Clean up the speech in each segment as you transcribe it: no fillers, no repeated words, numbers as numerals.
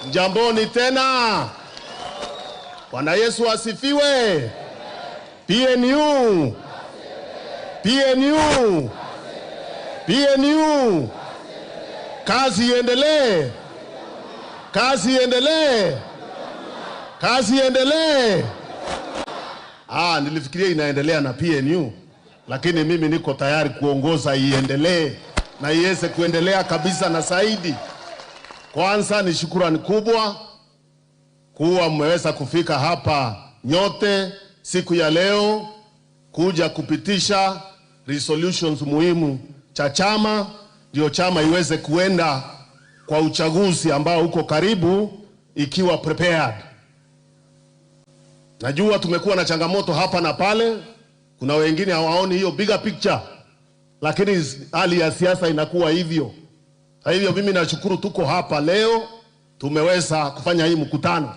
Jamboni tena. Bwana Yesu asifiwe. PNU. PNU. PNU. Kazi iendelee. Kazi iendelee. Kazi iendelee. Nilifikiria inaendelea na PNU, lakini mimi niko tayari kuongoza iendelee na iweze kuendelea kabisa na zaidi. Kwanza ni shukrani kubwa kuwa mmeweza kufika hapa nyote siku ya leo kuja kupitisha resolutions muhimu cha chama, ndio chama iweze kuenda kwa uchaguzi ambao uko karibu ikiwa prepared. Najua tumekuwa na changamoto hapa na pale, kuna wengine hawaoni hiyo bigger picture, lakini hali ya siasa inakuwa hivyo. Kwa hivyo mimi nashukuru tuko hapa leo, tumeweza kufanya hii mkutano.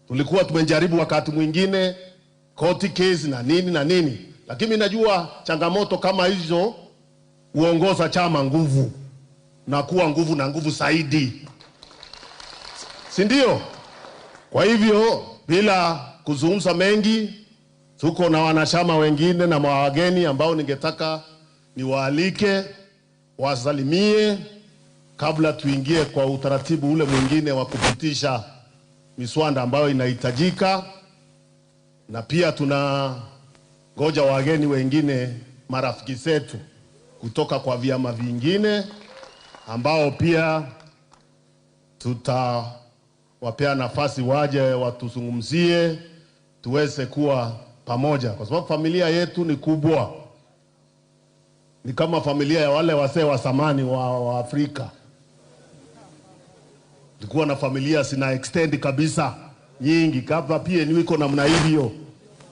Tulikuwa tumejaribu wakati mwingine court case na nini, lakini najua changamoto kama hizo uongoza chama nguvu na kuwa nguvu na nguvu zaidi, si ndio? Kwa hivyo bila kuzungumza mengi, tuko na wanachama wengine na wageni ambao ningetaka niwaalike wasalimie kabla tuingie kwa utaratibu ule mwingine wa kupitisha miswanda ambayo inahitajika. Na pia tuna ngoja wageni wengine, marafiki zetu kutoka kwa vyama vingine ambao pia tutawapea nafasi waje watuzungumzie, tuweze kuwa pamoja, kwa sababu familia yetu ni kubwa. Ni kama familia ya wale wasee wa zamani wa Afrika. Tulikuwa na familia sina extend kabisa nyingi, kabla pia niwiko namna hivyo.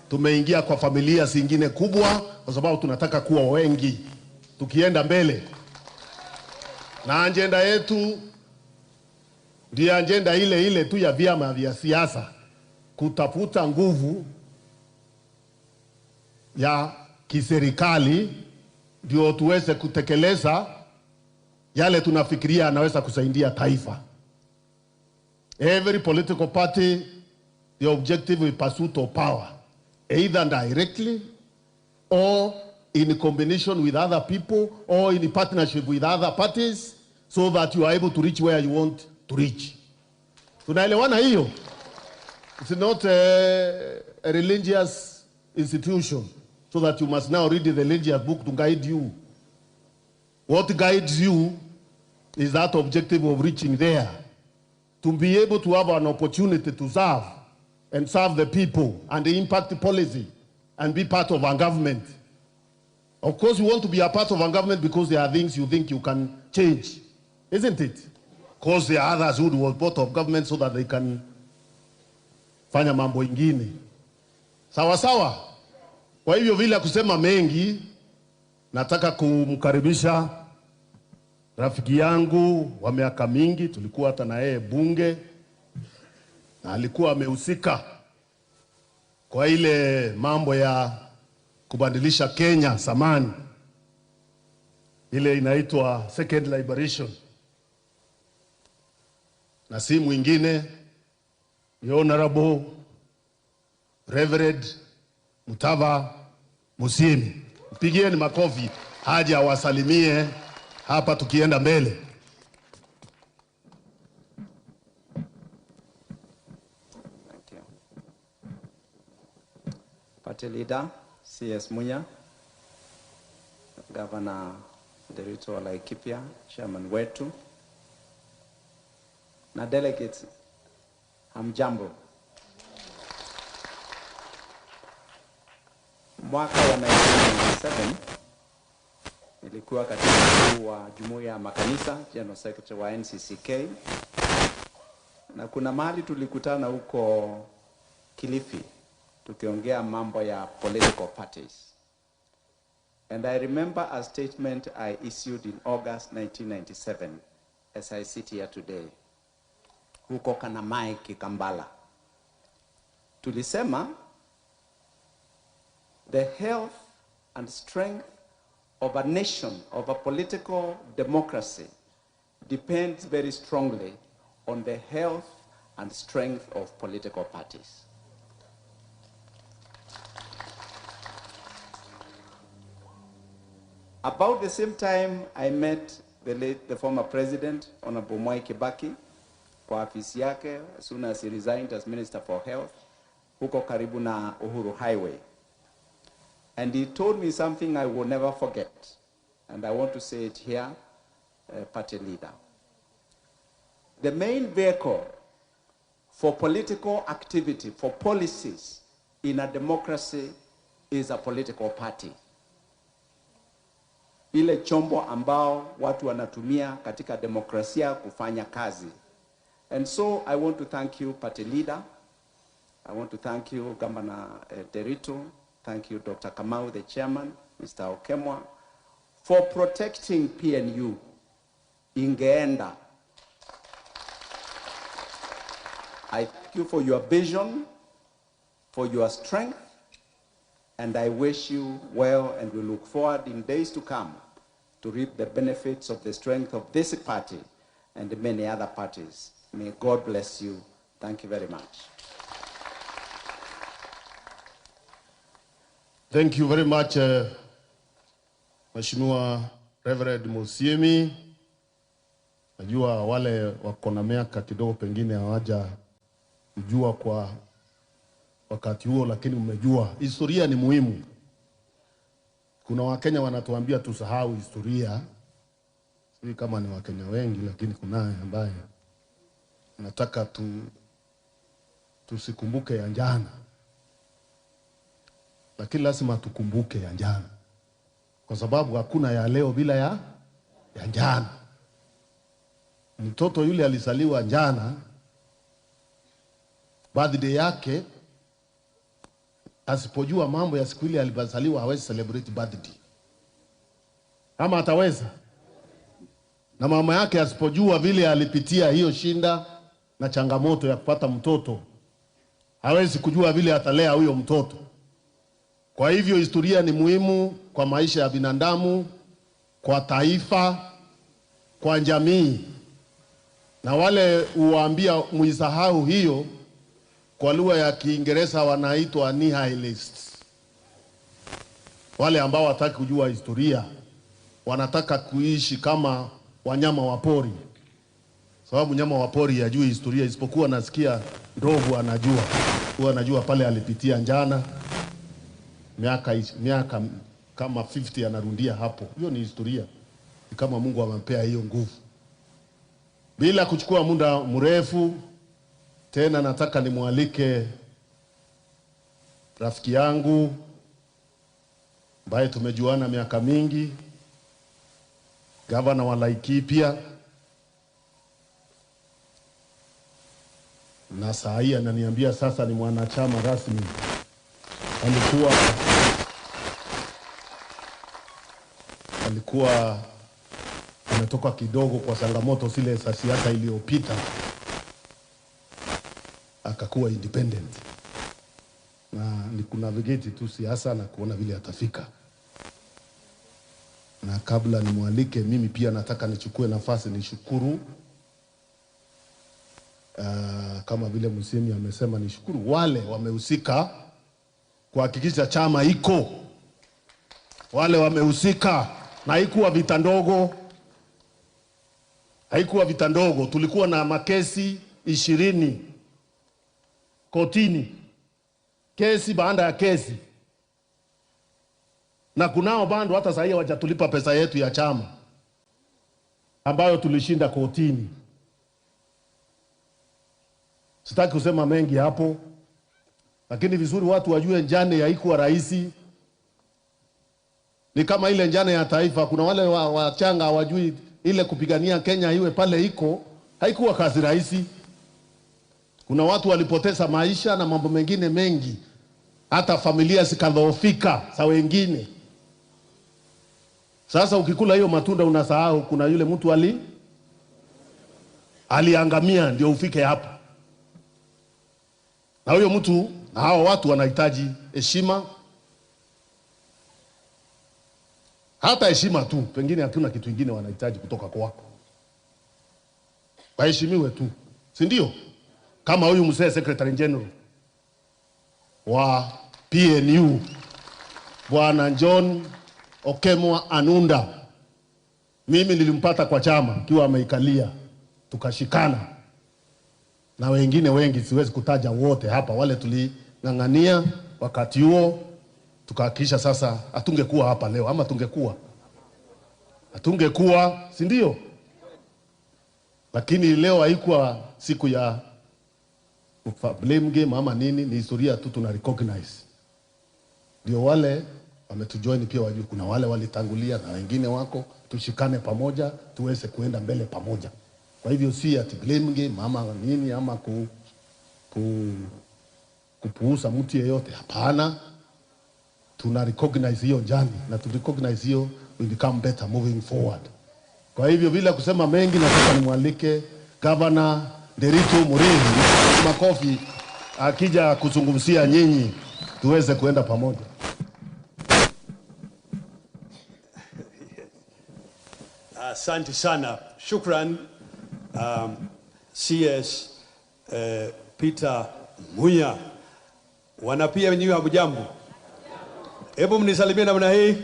Tumeingia kwa familia zingine kubwa kwa sababu tunataka kuwa wengi tukienda mbele. Na agenda yetu ndio agenda ile tu ya vyama vya siasa, kutafuta nguvu ya kiserikali ndio tuweze kutekeleza yale tunafikiria anaweza kusaidia taifa. Every political party, the objective is pursuit of power, either directly or in combination with other people or in partnership with other parties, so that you are able to reach where you want to reach. Tunaelewana hiyo? It's not a religious institution, so that you must now read the religious book to guide you. What guides you is that objective of reaching there. To be able to have an opportunity to serve and serve the people and impact policy and be part of our government. Of course, you want to be a part of our government because there are things you think you can change, isn't it? Because there are others who want part of government so that they can fanya mambo ingine. Sawa sawa. Kwa hivyo vile kusema mengi, nataka kumkaribisha rafiki yangu wa miaka mingi, tulikuwa hata na yeye bunge, na alikuwa amehusika kwa ile mambo ya kubadilisha Kenya zamani, ile inaitwa second liberation. Na si mwingine ni Honorable Reverend Mutava Musyimi. Mpigieni makofi haja wasalimie hapa tukienda mbele. Thank you. Party leader CS Munya, Governor Derito wa Laikipia, chairman wetu, na delegates, hamjambo. Mwaka wa 1997 nilikuwa katibu mkuu wa Jumuiya ya Makanisa, General Secretary wa NCCK, na kuna mahali tulikutana huko Kilifi tukiongea mambo ya political parties. And I remember a statement I issued in August 1997 as I sit here today huko Kanamai Kikambala. Tulisema the health and strength of a nation, of a political democracy, depends very strongly on the health and strength of political parties. About the same time, I met the former president, Honorable Mwai Kibaki, kwa afisi yake, as soon as he resigned as Minister for Health, huko karibu na Uhuru Highway. And he told me something I will never forget. And I want to say it here, party leader. The main vehicle for political activity, for policies in a democracy is a political party. Ile chombo ambao watu wanatumia katika demokrasia kufanya kazi. And so I want to thank you, party leader. I want to thank you, Governor Derito. Thank you, Dr. Kamau, the chairman, Mr. Okemwa, for protecting PNU. Ingeenda. I thank you for your vision, for your strength, and I wish you well, and we look forward in days to come to reap the benefits of the strength of this party and the many other parties. May God bless you. Thank you very much. Thank you very much, Mheshimiwa Reverend Musiemi. Najua wale wako na miaka kidogo pengine hawaja kujua kwa wakati huo, lakini umejua historia ni muhimu. Kuna Wakenya wanatuambia tusahau historia. Sisi kama ni Wakenya wengi, lakini kunaye ambaye nataka tusikumbuke ya jana. Lakini lazima tukumbuke ya jana, kwa sababu hakuna ya leo bila ya jana. Mtoto yule alizaliwa jana, birthday yake, asipojua mambo ya siku ile alibazaliwa hawezi celebrate birthday. Ama ataweza? Na mama yake asipojua vile alipitia hiyo shinda na changamoto ya kupata mtoto, hawezi kujua vile atalea huyo mtoto. Kwa hivyo historia ni muhimu kwa maisha ya binadamu, kwa taifa, kwa jamii. Na wale uwaambia muisahau hiyo, kwa lugha ya Kiingereza wanaitwa nihilists. Wale ambao wataki kujua historia, wanataka kuishi kama wanyama wa pori. Sababu nyama wa pori hajui historia, isipokuwa nasikia ndovu anajua. Huwa anajua pale alipitia njana. Miaka kama 50 anarundia hapo. Hiyo ni historia. Ni kama Mungu amempea hiyo nguvu. Bila kuchukua muda mrefu, tena nataka nimwalike rafiki yangu ambaye tumejuana miaka mingi, gavana wa Laikipia, na saa hii ananiambia sasa ni mwanachama rasmi. Alikuwa ametoka kidogo kwa changamoto zile za siasa iliyopita, akakuwa independent, na ni kunavigate tu siasa na kuona vile atafika. Na kabla nimwalike, mimi pia nataka nichukue nafasi nishukuru, kama vile Musiemi amesema, nishukuru wale wamehusika kuhakikisha chama iko. Wale wamehusika, na haikuwa vita ndogo. Haikuwa vita ndogo. Tulikuwa na makesi 20 kotini, kesi baada ya kesi, na kunao bando hata sasa hawajatulipa pesa yetu ya chama ambayo tulishinda kotini. Sitaki kusema mengi hapo, lakini vizuri watu wajue njane haikuwa rahisi. Ni kama ile njane ya taifa. Kuna wale wachanga hawajui ile kupigania Kenya iwe pale iko, haikuwa kazi rahisi. Kuna watu walipoteza maisha na mambo mengine mengi, hata familia zikadhoofika za wengine. Sasa ukikula hiyo matunda unasahau kuna yule mtu aliangamia ndio ufike hapo. Na huyo mtu na hao watu wanahitaji heshima. Hata heshima tu, pengine hatuna kitu kingine wanahitaji kutoka kwako. Waheshimiwe tu. si ndio? Kama huyu mzee Secretary General wa PNU Bwana John Okemwa Anunda, mimi nilimpata kwa chama kiwa ameikalia, tukashikana na wengine wengi, siwezi kutaja wote hapa, wale tuling'ang'ania wakati huo, tukahakisha sasa hatungekuwa hapa leo, ama hatungekuwa, si ndio? Lakini leo haikuwa siku ya blame game ama nini, ni historia tu tuna recognize. Ndio wale wametujoin pia wajue kuna wale walitangulia na wengine wako, tushikane pamoja tuweze kuenda mbele pamoja. Kwa hivyo si ati blame game ama nini ama kupuuza mtu yeyote, hapana. Tuna recognize hiyo jani na tu recognize hiyo, we become better moving forward. Kwa hivyo bila kusema mengi, nataka nimwalike Governor Nderitu Murithi, makofi, akija kuzungumzia nyinyi tuweze kuenda pamoja. Asante sana. Shukran CS Peter Munya. Wanapia wenyewe hamjambo. Hebu mnisalimie namna hii.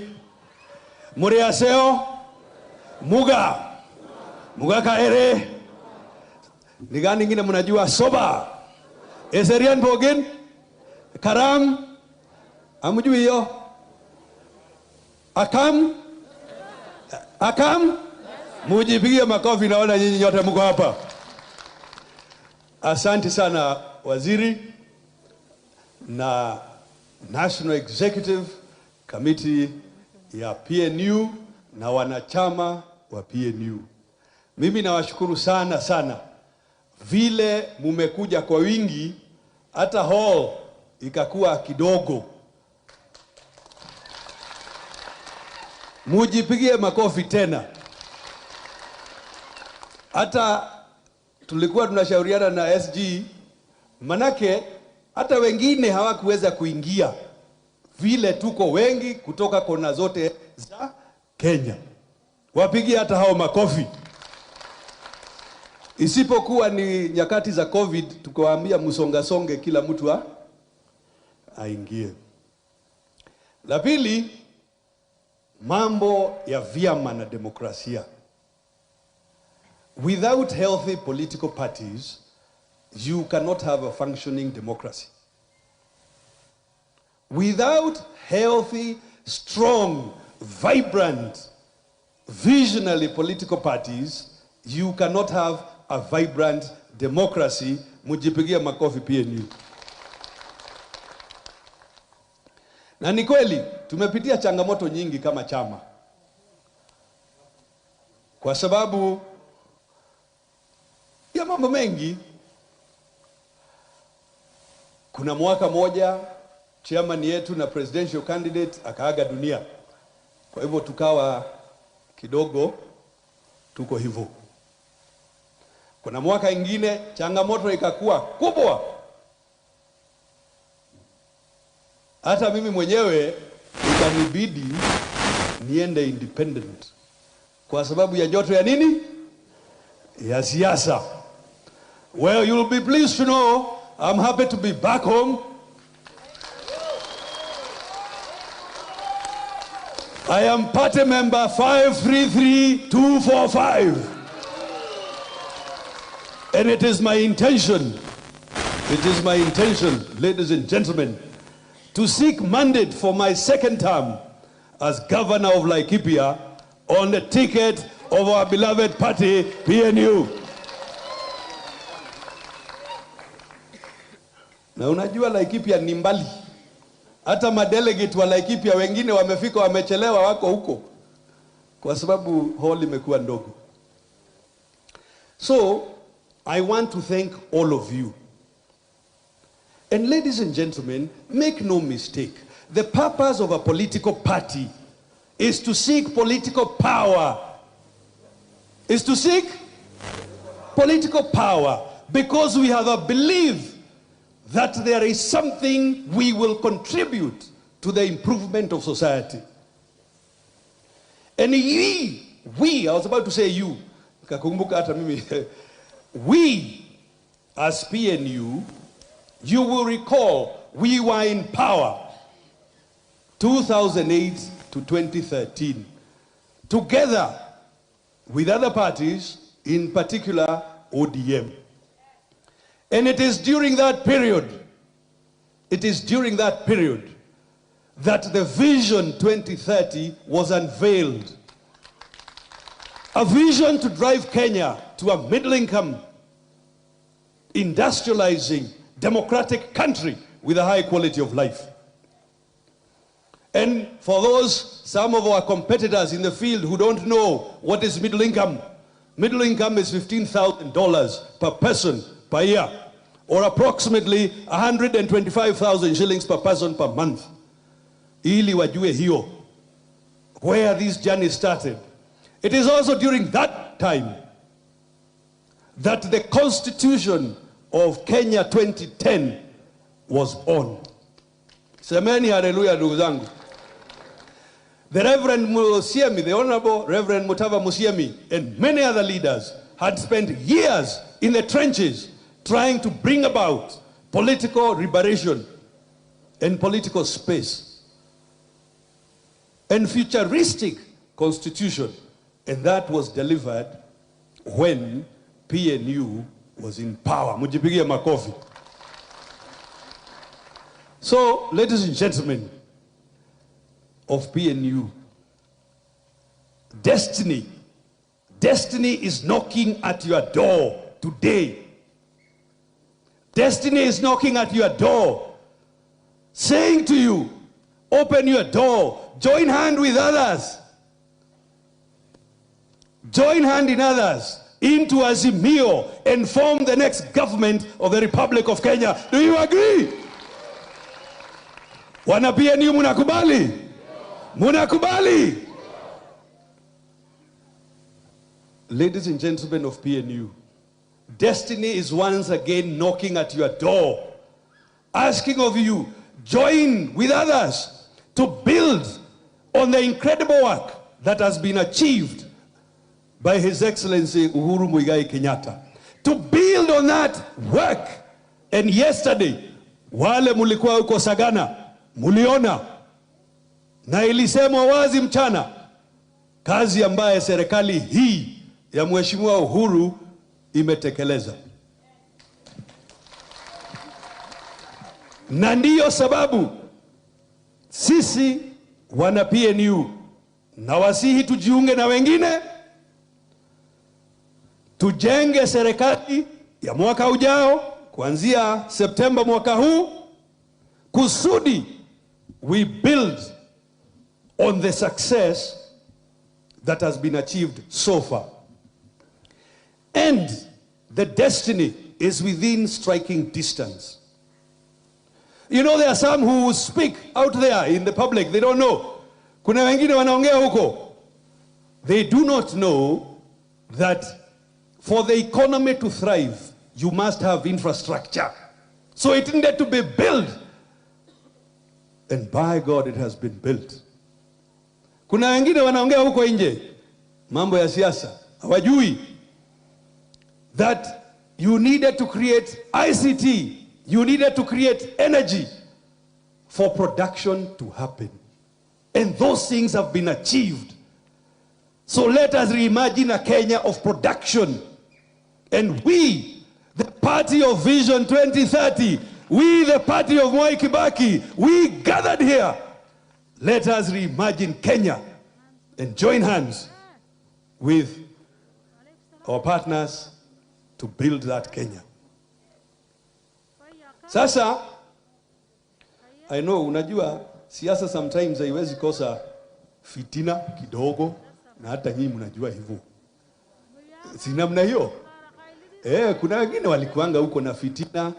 Muriaseo Muga kaere. Ni gani nyingine mnajua? Soba. Eserian Bogin. Karam. Hamjui hiyo? Akam. Mujipigie makofi, naona nyinyi nyote mko hapa. Asante sana waziri na National Executive Committee ya PNU na wanachama wa PNU. Mimi nawashukuru sana vile mumekuja kwa wingi, hata hall ikakuwa kidogo. Mujipigie makofi tena. Hata tulikuwa tunashauriana na SG, manake hata wengine hawakuweza kuingia vile tuko wengi kutoka kona zote za Kenya. Wapigie hata hao makofi. Isipokuwa ni nyakati za COVID, tukawaambia msongasonge kila mtu aingie. La pili, mambo ya vyama na demokrasia. Without healthy political parties, you cannot have a functioning democracy. Without healthy, strong, vibrant, visionary political parties, you cannot have a vibrant democracy. Mujipigia makofi PNU. Na ni kweli tumepitia changamoto nyingi kama chama, kwa sababu ya mambo mengi. Kuna mwaka moja chairman yetu na presidential candidate akaaga dunia, kwa hivyo tukawa kidogo tuko hivyo. Kuna mwaka ingine changamoto ikakuwa kubwa, hata mimi mwenyewe ikanibidi niende independent kwa sababu ya joto ya nini? Ya siasa. Well, you'll be pleased to know I'm happy to be back home. I am party member 533245. And it is my intention, ladies and gentlemen, to seek mandate for my second term as governor of Laikipia on the ticket of our beloved party, PNU. Na unajua Laikipia ni mbali. Hata madelegate wa Laikipia wengine wamefika wamechelewa, wako huko kwa sababu hall imekuwa ndogo. So, I want to thank all of you. And ladies and gentlemen, make no mistake. The purpose of a political party is to seek political power. Is to seek political power because we have a belief that there is something we will contribute to the improvement of society. And we, I was about to say you, kakumbuka hata mimi, we as PNU, you will recall we were in power 2008 to 2013, together with other parties, in particular ODM. And it is during that period, that the Vision 2030 was unveiled. A vision to drive Kenya to a middle-income, industrializing, democratic country with a high quality of life. And for those, some of our competitors in the field who don't know what is middle income is $15,000 per person per year, or approximately 125,000 shillings per person per month. Ili wajue hiyo, where this journey started. It is also during that time that the Constitution of Kenya 2010 was born. Semeni hallelujah, ndugu zangu. The Reverend Musiemi, the Honorable Reverend Mutava Musiemi, and many other leaders had spent years in the trenches trying to bring about political liberation and political space and futuristic constitution. And that was delivered when PNU was in power. Mujipigie makofi. So, ladies and gentlemen of PNU, destiny is knocking at your door today. Destiny is knocking at your door, saying to you, open your door, join hand with others. Join hand in others into Azimio and form the next government of the Republic of Kenya. Do you agree? Wana PNU munakubali? Munakubali? Ladies and gentlemen of PNU, destiny is once again knocking at your door, asking of you, join with others to build on the incredible work that has been achieved by His Excellency Uhuru Muigai Kenyatta. To build on that work. And yesterday, wale mulikuwa uko Sagana, muliona, na ilisemwa wazi mchana, kazi ambaye serikali hii ya Mheshimiwa Uhuru imetekeleza. Na ndiyo sababu sisi wana PNU na wasihi tujiunge na wengine, tujenge serikali ya mwaka ujao kuanzia Septemba mwaka huu, kusudi we build on the success that has been achieved so far. And the destiny is within striking distance. You know, there are some who speak out there in the public, they don't know. Kuna wengine wanaongea huko. They do not know that for the economy to thrive, you must have infrastructure. So it needed to be built. And by God, it has been built. Kuna wengine wanaongea huko nje, mambo ya siasa, hawajui that you needed to create ICT, you needed to create energy for production to happen. And those things have been achieved. So let us reimagine a Kenya of production. And we, the party of Vision 2030, we, the party of Mwai Kibaki, we gathered here. Let us reimagine Kenya and join hands with our partners to build that Kenya. Sasa, I know, unajua, siasa sometimes haiwezi kosa fitina kidogo, na hata nyinyi mnajua hivyo. Si namna hiyo? Kuna wengine walikuanga huko na fitina,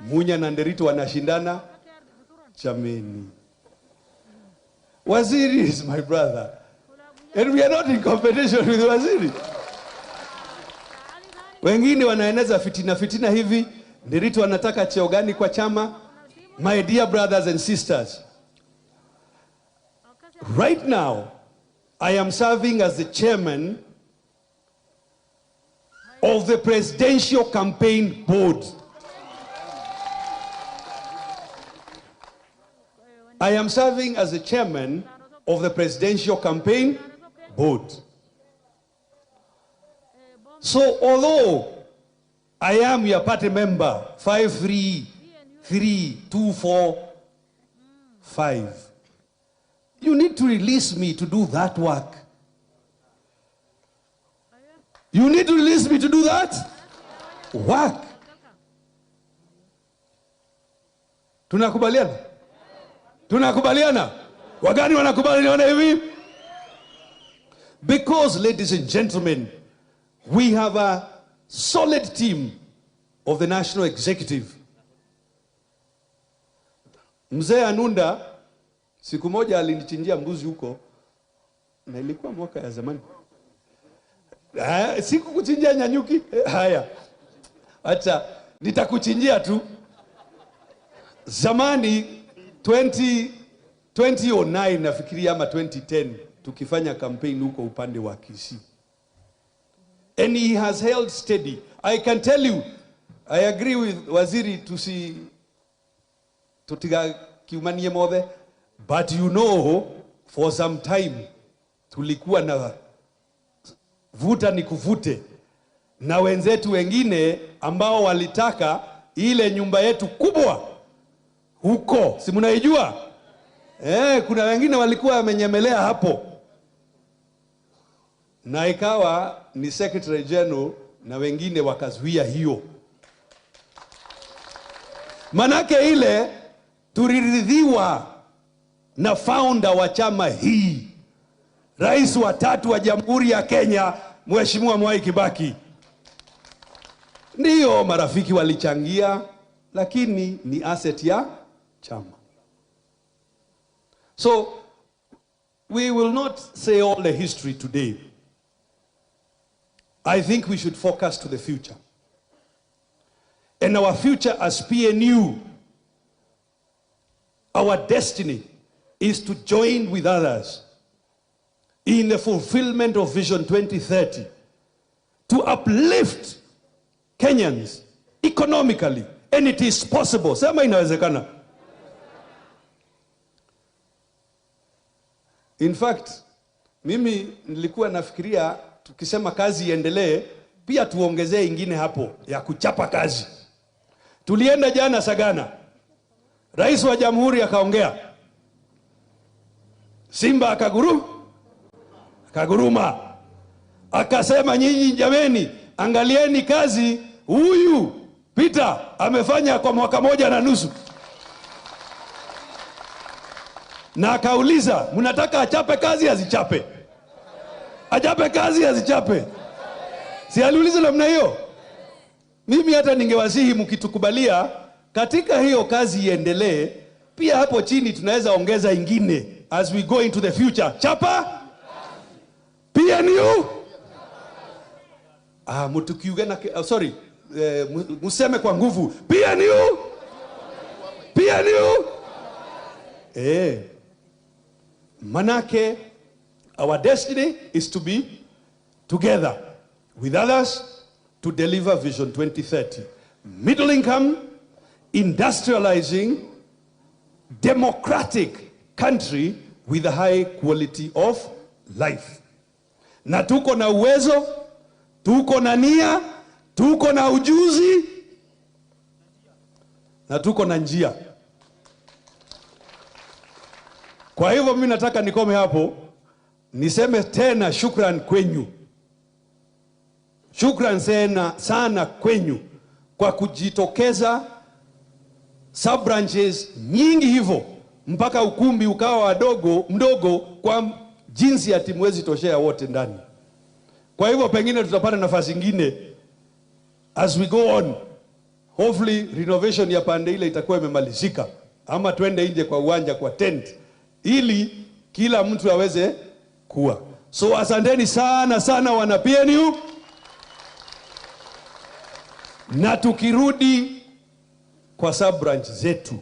Munya na Nderito wanashindana. Chameni. Waziri is my brother. And we are not in competition with Waziri. Wengine wanaeneza fitina hivi, Nderito anataka cheo gani kwa chama? My dear brothers and sisters, right now, I am serving as the chairman of the Presidential Campaign Board. I am serving as the chairman of the Presidential Campaign Board. So although I am your party member, 5332445, you need to release me to do that work. You need to release me to do that work. Tunakubaliana? Tunakubaliana? Wagani wanakubaliana hivi? Because, ladies and gentlemen, we have a solid team of the National Executive. Mzee Anunda siku moja alinichinjia mbuzi huko, na ilikuwa mwaka ya zamani. Siku kuchinjia nyanyuki. Haya, acha nitakuchinjia tu. Zamani 2009 nafikiria ama 2010 tukifanya campaign huko upande wa Kisii. And he has held steady. I can tell you, I agree with Waziri tutiga kiumanie mothe, but you know, for some time tulikuwa na vuta ni kuvute na wenzetu wengine ambao walitaka ile nyumba yetu kubwa huko, si mnaijua? Kuna wengine walikuwa wamenyemelea hapo, na ikawa ni Secretary General na wengine wakazuia hiyo. Manake ile tuliridhiwa na founder wa chama hii, Rais wa 3 wa Jamhuri ya Kenya, Mheshimiwa Mwai Kibaki. Ndiyo marafiki walichangia, lakini ni asset ya chama. So we will not say all the history today. I think we should focus to the future. And our future as PNU, our destiny is to join with others in the fulfillment of Vision 2030, to uplift Kenyans economically. And it is possible. Sema inawezekana. In fact, mimi nilikuwa nafikiria tukisema kazi iendelee, pia tuongezee ingine hapo ya kuchapa kazi. Tulienda jana Sagana, Rais wa Jamhuri akaongea, Simba akaguruma, akasema nyinyi jameni, angalieni kazi huyu Peter amefanya kwa mwaka 1.5. Na akauliza, mnataka achape kazi azichape? Achape kazi azichape? Si aliuliza namna hiyo? Mimi hata ningewasihi mkitukubalia katika hiyo kazi iendelee, pia hapo chini tunaweza ongeza ingine as we go into the future. Chapa PNU. Mtukiuge na museme kwa nguvu PNU. PNU. Manake our destiny is to be together with others to deliver Vision 2030. Middle income, industrializing, democratic country with a high quality of life. Na tuko na uwezo, tuko na nia, tuko na ujuzi, na tuko na njia. Kwa hivyo mimi nataka nikome hapo, niseme tena shukran kwenyu. Shukran sana kwenyu kwa kujitokeza sub branches nyingi hivyo mpaka ukumbi ukawa mdogo kwa jinsi ya timu wezi toshea wote ndani. Kwa hivyo pengine tutapata nafasi nyingine as we go on. Hopefully renovation ya pande ile itakuwa imemalizika, ama twende nje kwa uwanja kwa tent ili kila mtu aweze kuwa. So asanteni sana wana PNU. Na tukirudi kwa sub branch zetu,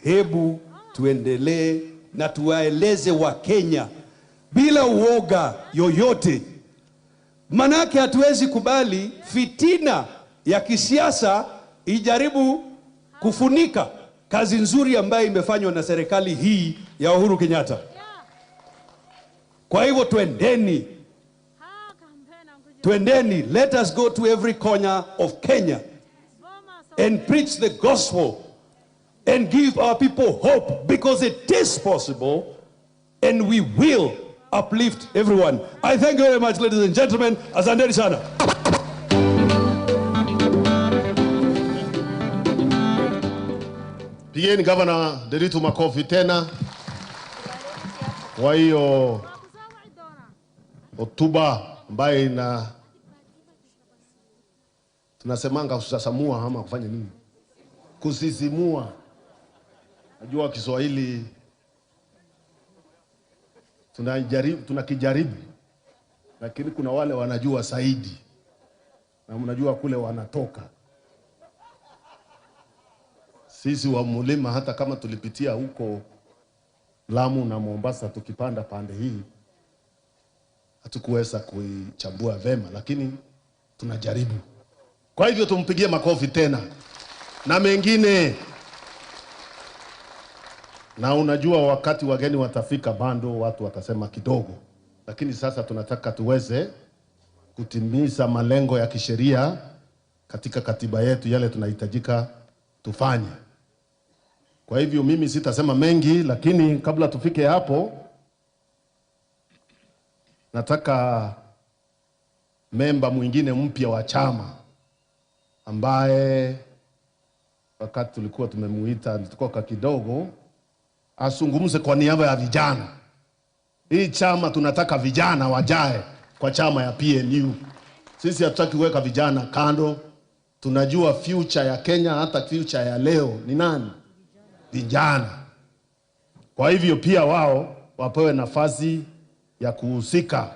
hebu tuendelee na tuwaeleze wa Kenya bila uoga yoyote, Manake hatuwezi kubali fitina ya kisiasa ijaribu kufunika kazi nzuri ambayo imefanywa na serikali hii ya Uhuru Kenyatta. Kwa hivyo twendeni, let us go to every corner of Kenya and preach the gospel and give our people hope, because it is possible and we will uplift everyone. I thank you very much, ladies and gentlemen. Asanteni sana. Pigeni Governor Nderitu makofi tena. Kwa hiyo hotuba ambayo tunasemanga kusasamua ama kufanya nini? Kusisimua. Najua Kiswahili tunakijaribu, lakini kuna wale wanajua zaidi, na mnajua kule wanatoka. Sisi wa mlima, hata kama tulipitia huko Lamu na Mombasa tukipanda pande hii, hatukuweza kuichambua vema, lakini tunajaribu. Kwa hivyo tumpigie makofi tena. Na mengine, na unajua wakati wageni watafika bando watu watasema kidogo, lakini sasa tunataka tuweze kutimiza malengo ya kisheria katika katiba yetu, yale tunahitajika tufanye. Kwa hivyo mimi sitasema mengi, lakini kabla tufike hapo, nataka memba mwingine mpya wa chama ambaye wakati tulikuwa tumemuita tulikuwa kidogo asungumze kwa niaba ya vijana. Hii chama tunataka vijana wajae kwa chama ya PNU. Sisi hatutaki kuweka vijana kando. Tunajua future ya Kenya, hata future ya leo ni nani? Vijana. Kwa hivyo pia wao wapewe nafasi ya kuhusika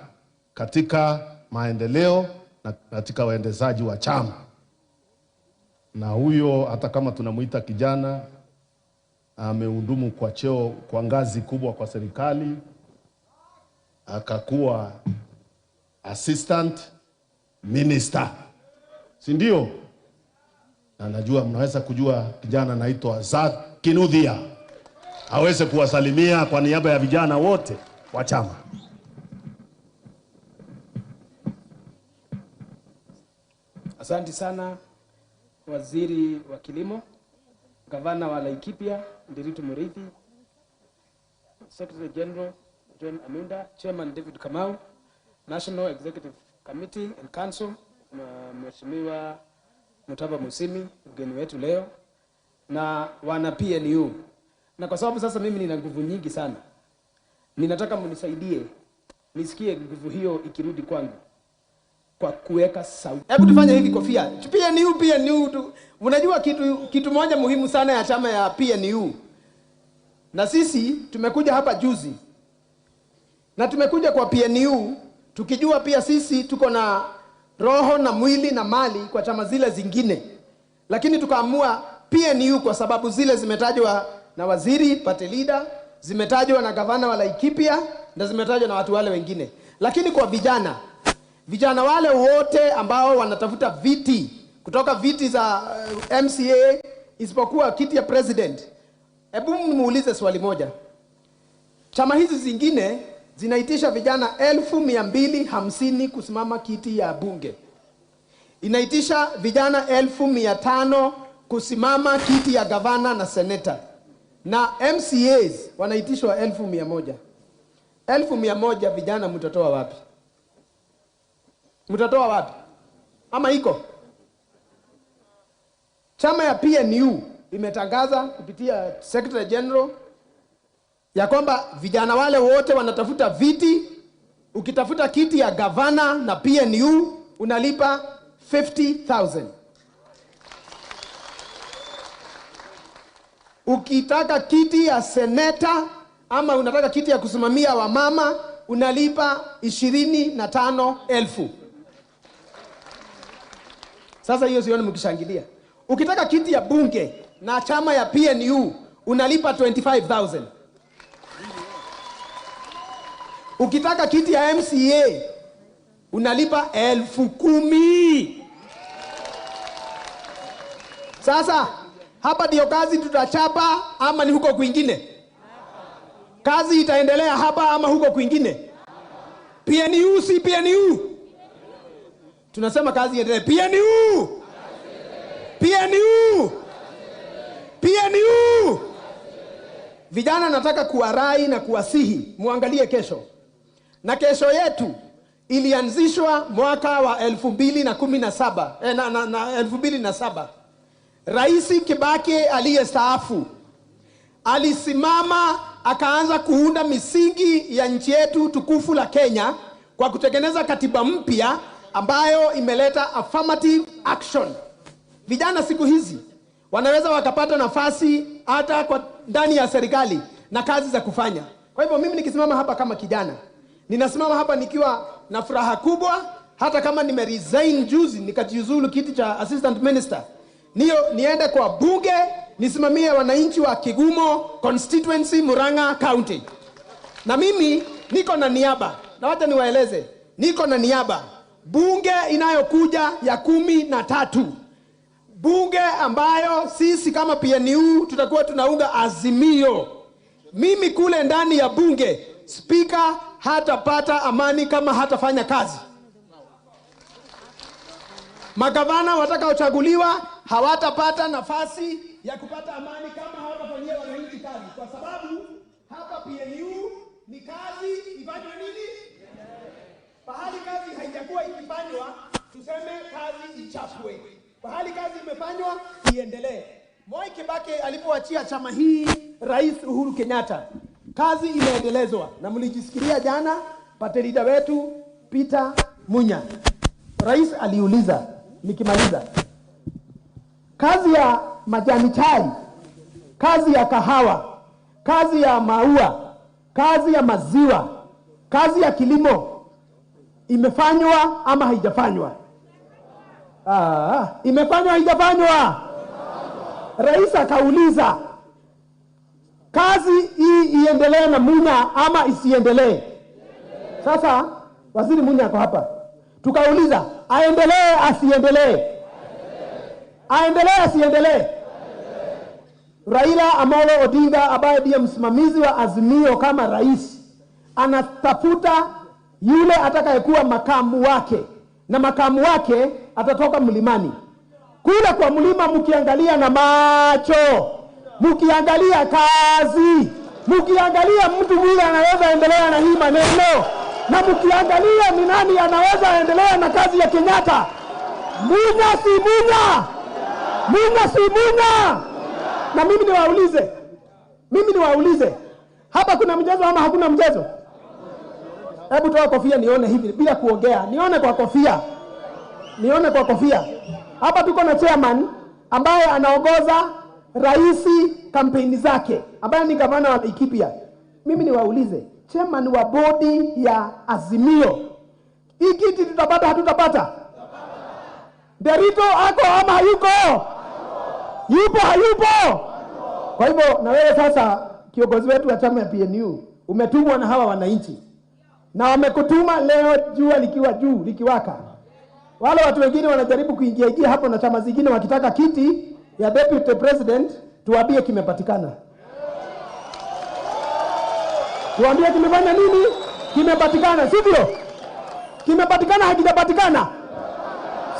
katika maendeleo na katika uendezaji wa chama. Na huyo hata kama tunamuita kijana, amehudumu kwa cheo kwa ngazi kubwa kwa serikali, akakuwa assistant minister, si ndio? Na najua mnaweza kujua kijana anaitwa Zak Kinuthia, aweze kuwasalimia kwa niaba ya vijana wote wa chama. Asante sana Waziri wa Kilimo, Gavana wa Laikipia Nderitu Muriithi, Secretary General John Amunda, Chairman David Kamau, National Executive Committee and Council, Mheshimiwa Mutaba Musimi, mgeni wetu leo, na wana PNU. Na kwa sababu sasa mimi nina nguvu nyingi sana, ninataka mnisaidie nisikie nguvu hiyo ikirudi kwangu kwa kuweka sauti. Hebu tufanye hivi kofia. PNU. Unajua kitu moja muhimu sana ya chama ya PNU. Na sisi tumekuja hapa juzi. Na tumekuja kwa PNU tukijua pia sisi tuko na roho na mwili na mali kwa chama zile zingine. Lakini tukaamua PNU kwa sababu zile zimetajwa na waziri party leader, zimetajwa na gavana wa Laikipia, na zimetajwa na watu wale wengine. Lakini kwa vijana wale wote ambao wanatafuta viti, kutoka viti za MCA isipokuwa kiti ya president, hebu muulize swali moja. Chama hizi zingine zinaitisha vijana 1250 kusimama kiti ya bunge. Inaitisha vijana 1500 kusimama kiti ya gavana na seneta. Na MCAs wanaitishwa 1100. 1100 vijana mtatoa wapi? Mtatoa wapi? Ama iko? Chama ya PNU imetangaza kupitia Secretary General ya kwamba vijana wale wote wanatafuta viti. Ukitafuta kiti ya gavana na PNU unalipa 50,000. Ukitaka kiti ya seneta ama unataka kiti ya kusimamia wamama unalipa 25,000. Sasa hiyo sioni mkishangilia. Ukitaka kiti ya bunge na chama ya PNU unalipa 25,000. Ukitaka kiti ya MCA unalipa 10,000. Sasa hapa ndio kazi tutachapa ama ni huko kwingine? Kazi itaendelea hapa ama huko kwingine? PNU si PNU. Tunasema kazi iendelee. PNU. PNU. PNU. Vijana nataka kuwarai na kuwasihi muangalie kesho. Na kesho yetu ilianzishwa mwaka wa 2017 2007. Rais Kibaki aliyestaafu alisimama akaanza kuunda misingi ya nchi yetu tukufu la Kenya kwa kutengeneza katiba mpya ambayo imeleta affirmative action. Vijana siku hizi wanaweza wakapata nafasi hata kwa ndani ya serikali na kazi za kufanya. Kwa hivyo mimi nikisimama hapa kama kijana, ninasimama hapa nikiwa na furaha kubwa, hata kama nimeresign juzi nikajiuzulu kiti cha assistant minister. Niende kwa bunge nisimamie wananchi wa Kigumo constituency, Murang'a county. Na mimi niko na niaba, na wacha niwaeleze, niko na niaba bunge inayokuja ya 13. Bunge ambayo sisi kama PNU tutakuwa tunaunga azimio. Mimi kule ndani ya bunge, speaker hatapata amani kama hatafanya kazi. Magavana watakaochaguliwa hawatapata nafasi ya kupata amani kama hawatafanyia wananchi kazi, kwa sababu hapa PNU ni kazi ifanywe nini? Pahali kazi haijakuwa ikifanywa, tuseme kazi ichapwe. Pahali kazi imefanywa, iendelee. Moi Kibaki alipoachia chama hii Rais Uhuru Kenyatta, kazi imeendelezwa. Na mlijisikia jana paterida wetu Peter Munya. Rais aliuliza, nikimaliza, kazi ya majani chai, kazi ya kahawa, kazi ya maua, kazi ya maziwa, kazi ya kilimo imefanywa ama haijafanywa? Imefanywa haijafanywa? Rais akauliza, kazi hii iendelee na Munya ama isiendelee? Sasa Waziri Munya ako hapa. Tukauliza, aendelee asiendelee? Aendelee asiendelee? Raila Amolo Odinga ambaye ndiye msimamizi wa Azimio kama rais, anatafuta yule atakayekuwa makamu wake, na makamu wake atatoka mlimani. Kule kwa mlima mkiangalia na macho, mkiangalia kazi, mkiangalia mtu yule anaweza endelea na hii maneno, na mkiangalia ni nani anaweza endelea na kazi ya Kenyatta. Munya si Munya. Munya si Munya. Na mimi niwaulize, hapa kuna mchezo ama hakuna mchezo? Hebu toa kofia nione hivi bila kuongea. Nione kwa kofia. Nione kwa kofia. Hapa tuko na chairman ambaye anaongoza raisi kampeni zake, ambaye ni gavana wa Laikipia. Mimi niwaulize, chairman wa bodi ya Azimio, hii kiti tutapata hatutapata? Derito ako ama hayuko? Yupo hayupo? Kwa hivyo na wewe sasa, kiongozi wetu wa chama ya PNU, umetumwa na hawa wananchi, na wamekutuma leo jua likiwa juu likiwaka. Wale watu wengine wanajaribu kuingia hapo na chama zingine wakitaka kiti ya deputy president, tuambie kimepatikana. Tuambie kimefanya nini? Kimepatikana, sivyo? Kimepatikana hakijapatikana?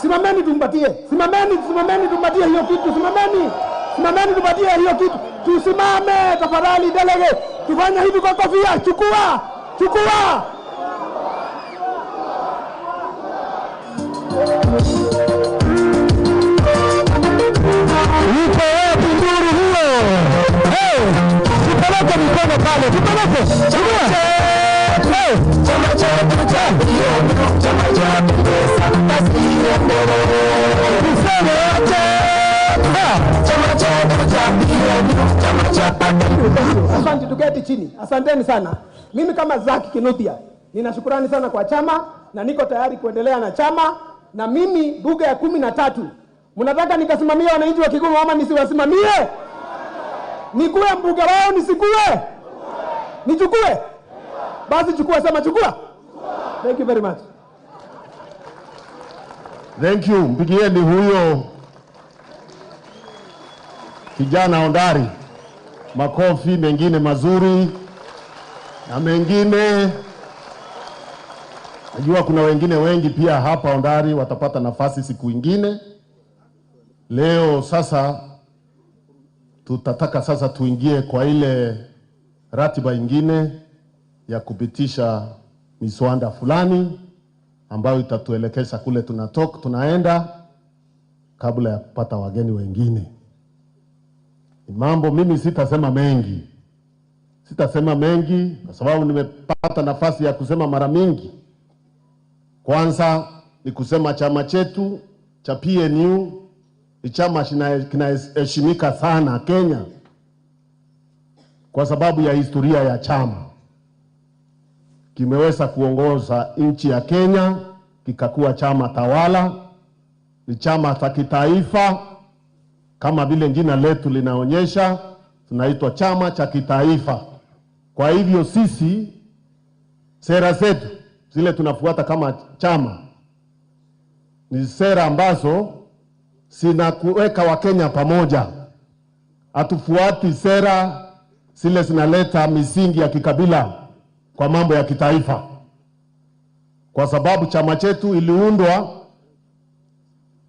Simameni tumpatie. Simameni tumpatie hiyo kitu. Simameni tumpatie hiyo kitu. Tusimame tafadhali delegate. Tufanye hivi kwa kofia. Chukua. Uko wapi nduru huo? Tupeleke mikono pale. Tupeleke. Chama cha Asante, tuketi chini. Asanteni sana. Mimi kama Zaki Kinuthia ninashukurani sana kwa chama na niko tayari kuendelea na chama. Na mimi bunge ya 13, mnataka nikasimamia wananchi wa Kigumo ama nisiwasimamie? Nikuwe mbunge wao nisikue? Nichukue? Basi chukua, sema chukua. Thank you very much. Thank you. Mpigieni huyo kijana ondari makofi mengine mazuri na mengine. Najua kuna wengine wengi pia hapa ondari watapata nafasi siku ingine. Leo sasa tutataka sasa tuingie kwa ile ratiba ingine ya kupitisha miswada fulani ambayo itatuelekeza kule tunaenda kabla ya kupata wageni wengine. Mambo mimi sitasema mengi kwa sababu nimepata nafasi ya kusema mara mingi. Kwanza ni kusema chama chetu cha PNU ni chama kinaheshimika sana Kenya kwa sababu ya historia ya chama. Kimeweza kuongoza nchi ya Kenya, kikakuwa chama tawala, ni chama cha kitaifa kama vile jina letu linaonyesha, tunaitwa chama cha kitaifa. Kwa hivyo sisi sera zetu zile tunafuata kama chama ni sera ambazo zinakuweka Wakenya pamoja. Hatufuati sera zile zinaleta misingi ya kikabila kwa mambo ya kitaifa, kwa sababu chama chetu iliundwa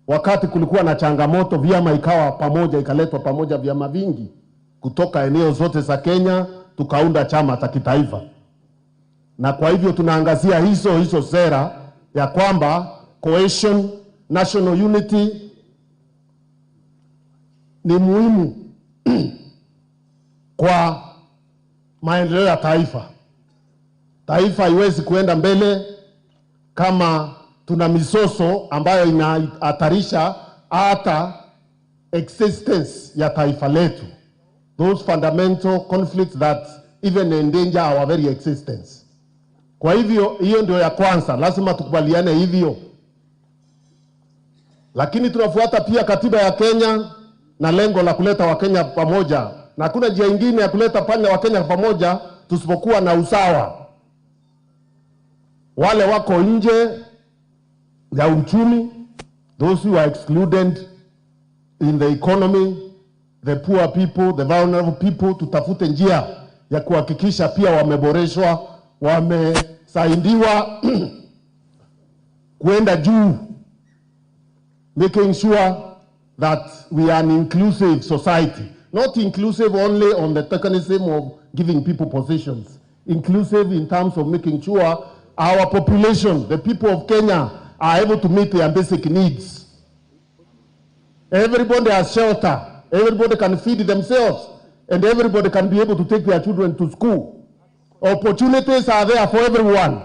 wakati kulikuwa na changamoto, vyama ikawa pamoja, ikaletwa pamoja vyama vingi kutoka eneo zote za Kenya, tukaunda chama cha kitaifa. Na kwa hivyo tunaangazia hizo sera ya kwamba cohesion, national unity ni muhimu kwa maendeleo ya taifa. Taifa haiwezi kuenda mbele kama tuna misoso ambayo inahatarisha hata existence ya taifa letu. Those fundamental conflicts that even endanger our very existence. Kwa hivyo hiyo ndio ya kwanza, lazima tukubaliane hivyo. Lakini tunafuata pia katiba ya Kenya na lengo la kuleta Wakenya pamoja. Na hakuna njia nyingine ya kuleta Wakenya pamoja tusipokuwa na usawa. Wale wako nje ya uchumi, those who are excluded in the economy, the poor people, the vulnerable people, tutafute njia ya kuhakikisha pia wameboreshwa, wamesaidiwa kuenda juu, making sure that we are an inclusive society. Not inclusive only on the mechanism of giving people positions. Inclusive in terms of making sure our population, the people of Kenya, are able to meet their basic needs. Everybody has shelter. Everybody can feed themselves. And everybody can be able to take their children to school. Opportunities are there for everyone.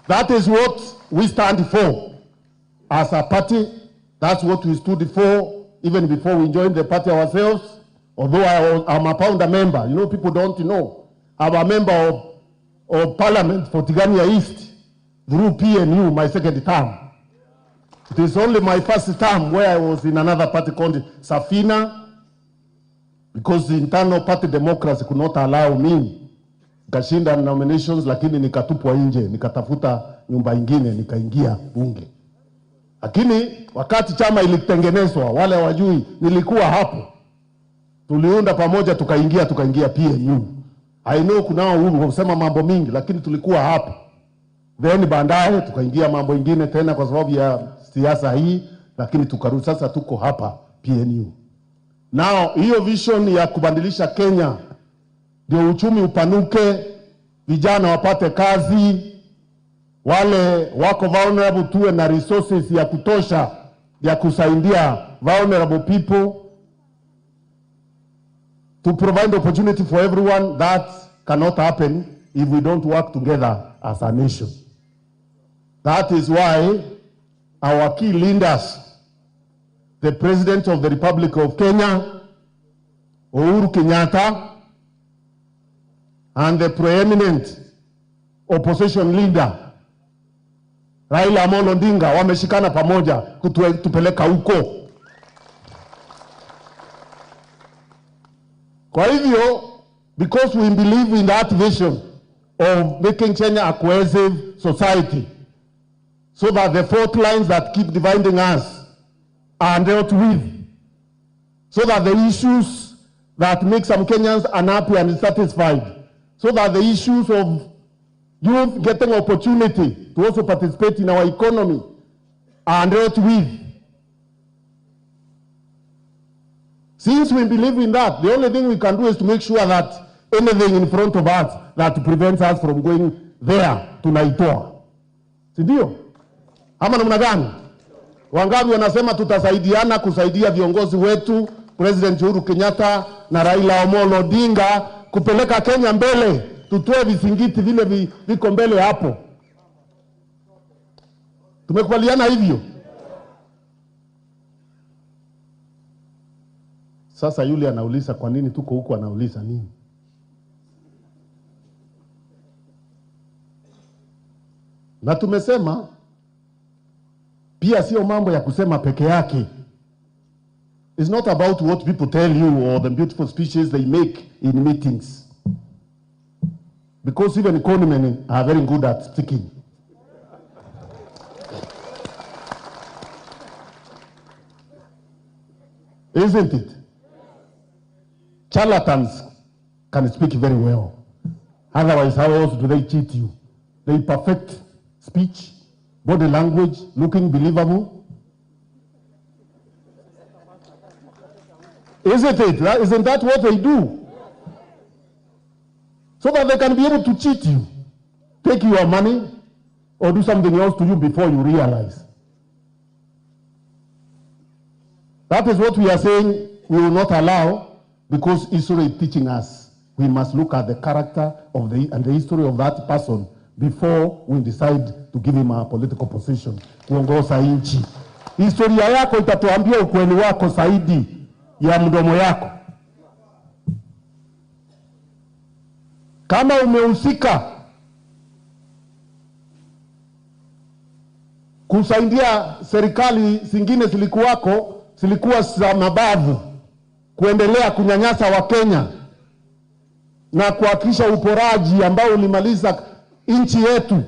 That is what we stand for. As a party, that's what we stood for even before we joined the party ourselves. Although I'm a founder member, you know, people don't know. I'm a member of Parliament for Tigania East through PNU, my second term. It is only my first term where I was in another party called Safina, because the internal party democracy could not allow me. Nikashinda nominations, lakini nikatupwa nje, nikatafuta nyumba ingine, nikaingia bunge. Lakini wakati chama ilitengenezwa, wale wajui, nilikuwa hapo. Tuliunda pamoja, tukaingia PNU. I know kuna kusema mambo mingi, lakini tulikuwa hapo. Then baadaye tukaingia mambo ingine tena kwa sababu ya siasa hii, lakini tukarudi sasa tuko hapa PNU. Now hiyo vision ya kubadilisha Kenya ndio uchumi upanuke, vijana wapate kazi, wale wako vulnerable tuwe na resources ya kutosha ya kusaidia vulnerable people, to provide opportunity for everyone. That cannot happen if we don't work together as a nation. That is why our key leaders, the President of the Republic of Kenya, Uhuru Kenyatta, and the preeminent opposition leader, Raila Amolo Odinga, wameshikana pamoja kutupeleka huko. Kwa hivyo, because we believe in that vision of making Kenya a cohesive society, so that the fault lines that keep dividing us are dealt with, so that the issues that make some Kenyans unhappy and dissatisfied, so that the issues of youth getting opportunity to also participate in our economy are dealt with. Since we believe in that, the only thing we can do is to make sure that anything in front of us that prevents us from going there tunaitoa. Si ndio? Ama namna gani? Wangapi wanasema tutasaidiana kusaidia viongozi wetu, President Uhuru Kenyatta na Raila Amolo Odinga kupeleka Kenya mbele, tutoe visingiti vile viko mbele hapo. Tumekubaliana hivyo? Sasa yule anauliza kwa nini tuko huko, anauliza nini? Na tumesema pia sio mambo ya kusema peke yake. It's not about what people tell you or the beautiful speeches they make in meetings. Because even economy are very good at speaking. Isn't it? Charlatans can speak very well. Otherwise, how else do they cheat you? They perfect speech, body language, looking believable. Isn't it? Isn't that what they do? So that they can be able to cheat you, take your money, or do something else to you before you realize. That is what we are saying we will not allow, because history is teaching us. We must look at the character of and the history of that person before we decide to give him a political position. Kuongoza nchi. Historia yako itatuambia ukweli wako zaidi ya mdomo yako. Kama umehusika kusaidia serikali zingine zilikuwa za mabavu kuendelea kunyanyasa wa Kenya na kuhakikisha uporaji ambao ulimaliza nchi yetu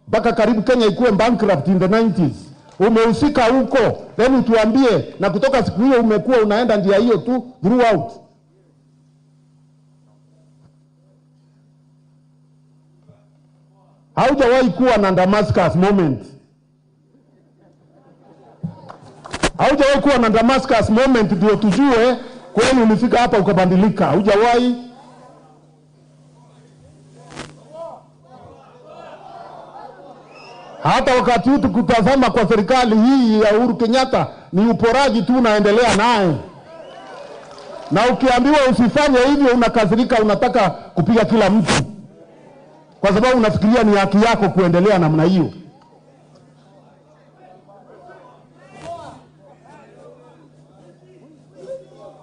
mpaka karibu Kenya ikuwe bankrupt in the 90s. Umehusika huko, then utuambie, na kutoka siku hiyo umekuwa unaenda njia hiyo tu throughout. Haujawahi kuwa na Damascus moment. Haujawahi kuwa na Damascus moment ndio tujue kweli ulifika hapa ukabadilika. Haujawahi. Hata wakati huu tukutazama kwa serikali hii ya Uhuru Kenyatta ni uporaji tu unaendelea naye. Na ukiambiwa usifanye hivyo unakasirika, unataka kupiga kila mtu. Kwa sababu unafikiria ni haki yako kuendelea namna hiyo.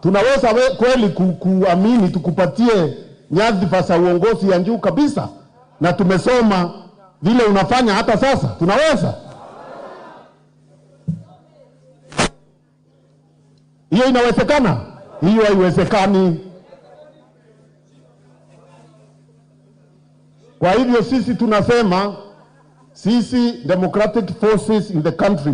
Tunaweza kweli kuamini tukupatie nyadhifa za uongozi ya juu kabisa, na tumesoma vile unafanya hata sasa? Tunaweza? Hiyo inawezekana? Hiyo haiwezekani. Kwa hivyo sisi tunasema, sisi democratic forces in the country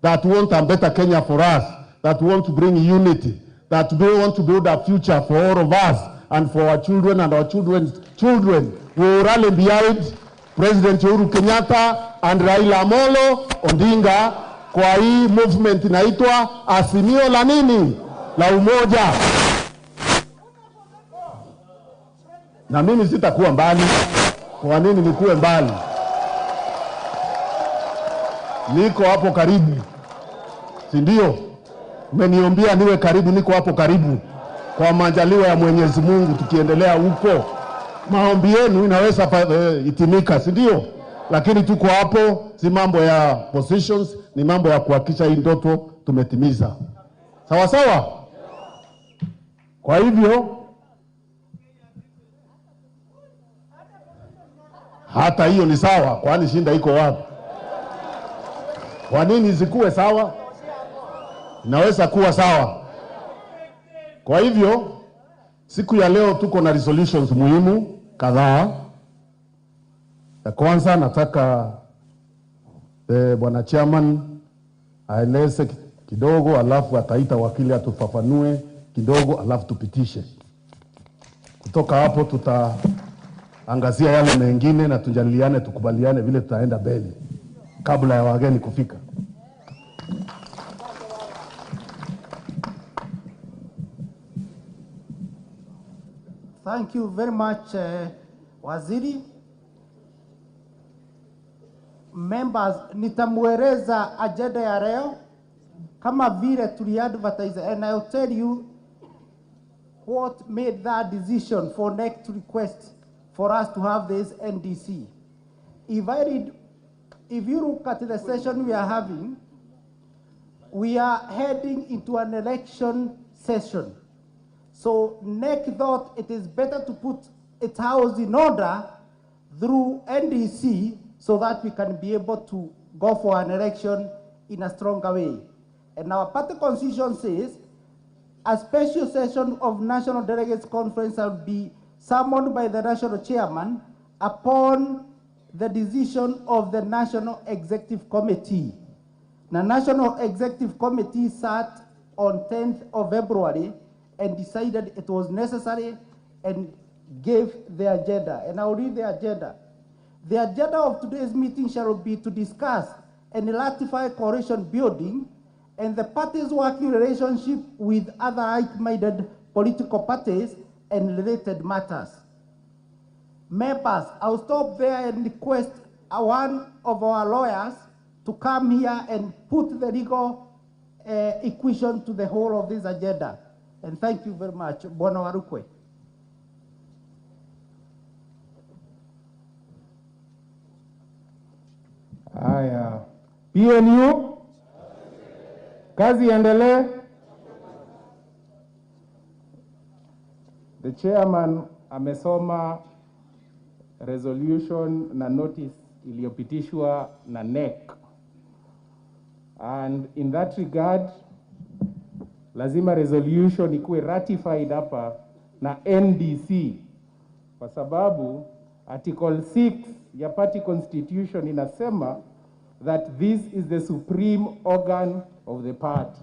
that want a better Kenya for us, that want to bring unity, that do want to build a future for all of us and for our children and our children's children, we will rally behind President Uhuru Kenyatta and Raila Amolo Odinga kwa hii movement inaitwa Azimio la nini? La umoja. Na mimi sitakuwa mbali. Kwa nini nikuwe mbali? Niko hapo karibu. Si ndio? Umeniombia niwe karibu, niko hapo karibu. Kwa majaliwa ya Mwenyezi Mungu tukiendelea huko, maombi yenu inaweza itimika, si ndio? Lakini tuko hapo, si mambo ya positions, ni mambo ya kuhakikisha hii ndoto tumetimiza. Sawa sawa? Kwa hivyo hata hiyo ni sawa, kwani shinda iko wapi? Kwa nini isikuwe sawa? Inaweza kuwa sawa. Kwa hivyo siku ya leo tuko na resolutions muhimu kadhaa. Ya kwanza nataka Bwana chairman aeleze kidogo, alafu ataita wakili atufafanue kidogo, alafu tupitishe. Kutoka hapo tutaangazia yale mengine na tujadiliane, tukubaliane vile tutaenda mbele kabla ya wageni kufika. Thank you very much, Waziri. Members, nitamueleza agenda ya leo kama vile tuli-advertise, and I'll tell you what made that decision for next request for us to have this NDC. If you look at the session we are having, we are heading into an election session. So NEC thought it is better to put its house in order through NDC so that we can be able to go for an election in a stronger way. And our party constitution says a special session of National Delegates Conference will be summoned by the national chairman upon the decision of the National Executive Committee. The National Executive Committee sat on 10th of February and decided it was necessary and gave the agenda. And I'll read the agenda. The agenda of today's meeting shall be to discuss and ratify coalition building and the parties' working relationship with other like-minded political parties and related matters. Members, I'll stop there and request one of our lawyers to come here and put the legal equation to the whole of this agenda. And thank you very much. Bwana Warukwe. Haya, PNU, kazi endelee. The chairman amesoma resolution na notice iliyopitishwa na NEC. And in that regard, lazima resolution ikuwe ratified hapa na NDC kwa sababu Article 6 ya party constitution inasema that this is the supreme organ of the party.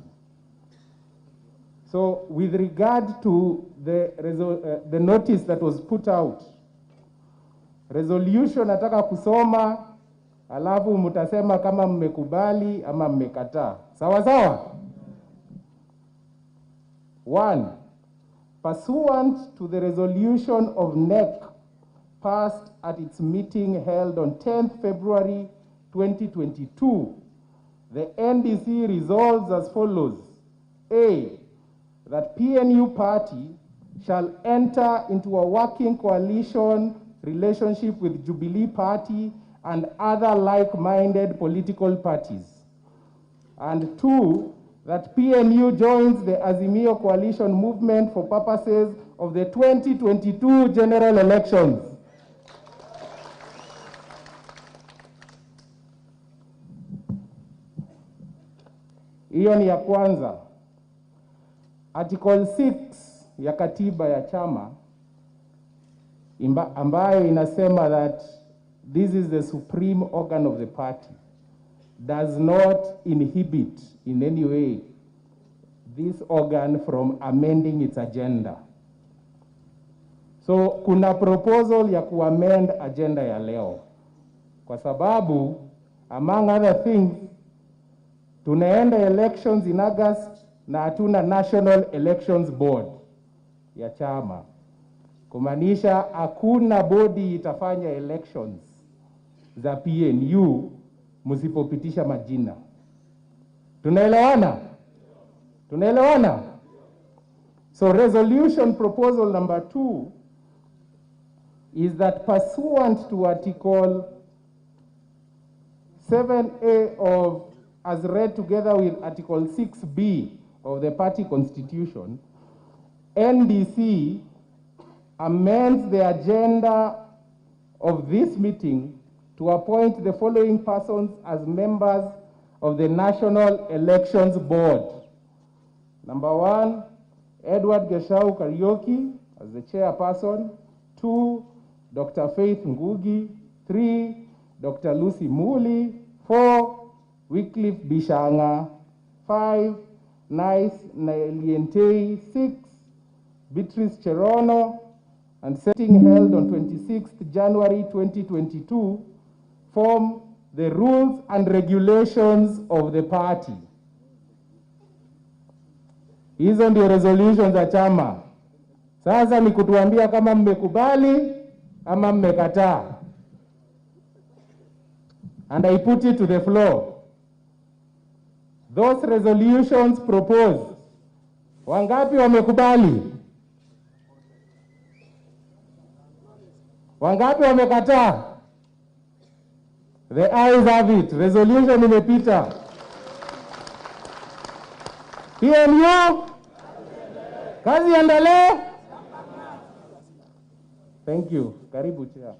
So with regard to the notice that was put out, resolution nataka kusoma, alafu mutasema kama mmekubali ama mmekataa. Sawa sawa? 1. Pursuant to the resolution of NEC passed at its meeting held on 10th February 2022, the NDC resolves as follows. A, that PNU party shall enter into a working coalition relationship with Jubilee Party and other like-minded political parties. And 2, that PNU joins the Azimio coalition movement for purposes of the 2022 general elections. Hiyo ni ya kwanza. Article 6 ya katiba ya chama ambayo inasema that this is the supreme organ of the party does not inhibit in any way this organ from amending its agenda. So kuna proposal ya kuamend agenda ya leo kwa sababu among other things tunaenda elections in August na hatuna National Elections Board ya chama. Kumaanisha hakuna body itafanya elections za PNU msipopitisha majina. Tunaelewana? Tunaelewana? So resolution proposal number 2 is that pursuant to Article 7A of, as read together with Article 6B of the party constitution, NDC amends the agenda of this meeting to appoint the following persons as members of the National Elections Board. Number 1, Edward Geshau Karaoke as the chairperson. 2, Dr. Faith Ngugi. 3, Dr. Lucy Muli. 4, Wycliffe Bishanga. 5, Nice Nalientei. 6, Beatrice Cherono. And sitting held on 26th January 2022 form the rules and regulations of the party. Hizo ndio resolutions za chama. Sasa ni kutuambia kama mmekubali ama mmekataa. And I put it to the floor. Those resolutions proposed, wangapi wamekubali? Wangapi wamekataa? The ayes have it. Resolution imepita. PNU, kazi endelee. Thank you. Karibu chair.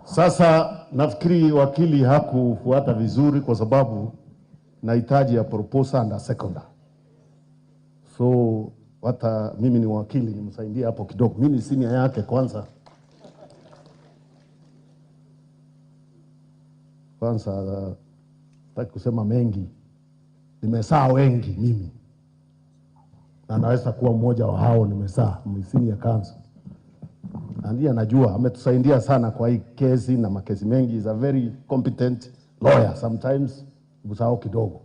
Sasa nafikiri wakili hakufuata vizuri kwa sababu nahitaji ya proposer and a seconder. So hata mimi ni wakili nimsaidie hapo kidogo. Mimi ni senior yake kwanza. Sitaki kusema mengi. Nimesaa wengi mimi. Na naweza kuwa mmoja wa hao nimesaa, senior counsel. Ndiye anajua, ametusaidia sana kwa hii kesi na makesi mengi. Is a very competent lawyer. Sometimes busao kidogo.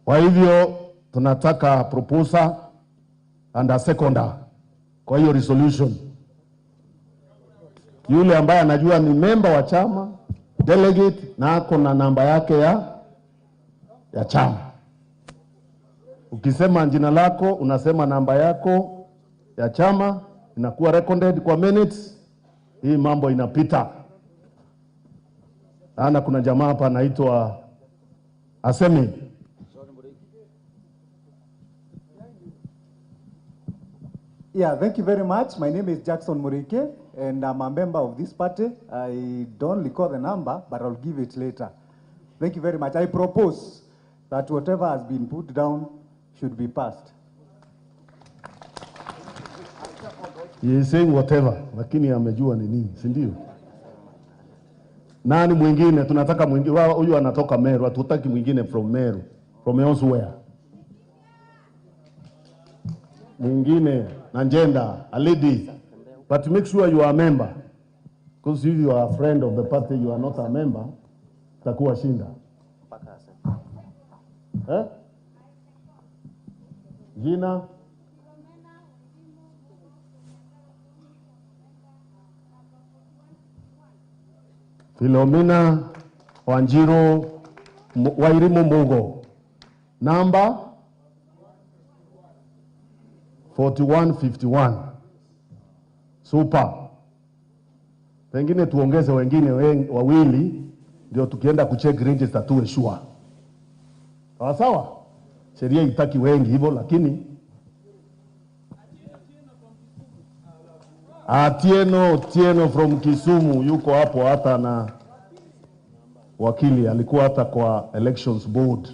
Kwa hivyo tunataka proposer and a seconder kwa hiyo resolution. Yule ambaye anajua ni member wa chama, delegate, na ako na namba yake ya chama. Ukisema jina lako, unasema namba yako ya chama, inakuwa recorded kwa minutes. Hii mambo inapita. Ana kuna jamaa hapa anaitwa Asemi. Yeah, thank you very much. My name is Jackson Murike, and I'm a member of this party. I don't recall the number, but I'll give it later. Thank you very much. I propose that whatever has been put down should be passed. He is saying whatever, lakini amejua ni nini, si ndio? Nani mwingine? Tunataka mwingine. Huyu anatoka Meru, hatutaki mwingine from Meru, from elsewhere. Mwingine na agenda, a lady. But make sure you are a member. Because if you are a friend of the party, you are not a member, takuwa shinda. Jina? Philomena Wanjiro Wairimu Mugo. Number 4151. Super. Pengine tuongeze wengine wawili ndio tukienda kucheck register tuwe sure. Sawa sawa? Sheria itaki wengi hivyo, lakini Atieno from Kisumu yuko hapo, hata na wakili alikuwa hata kwa elections board.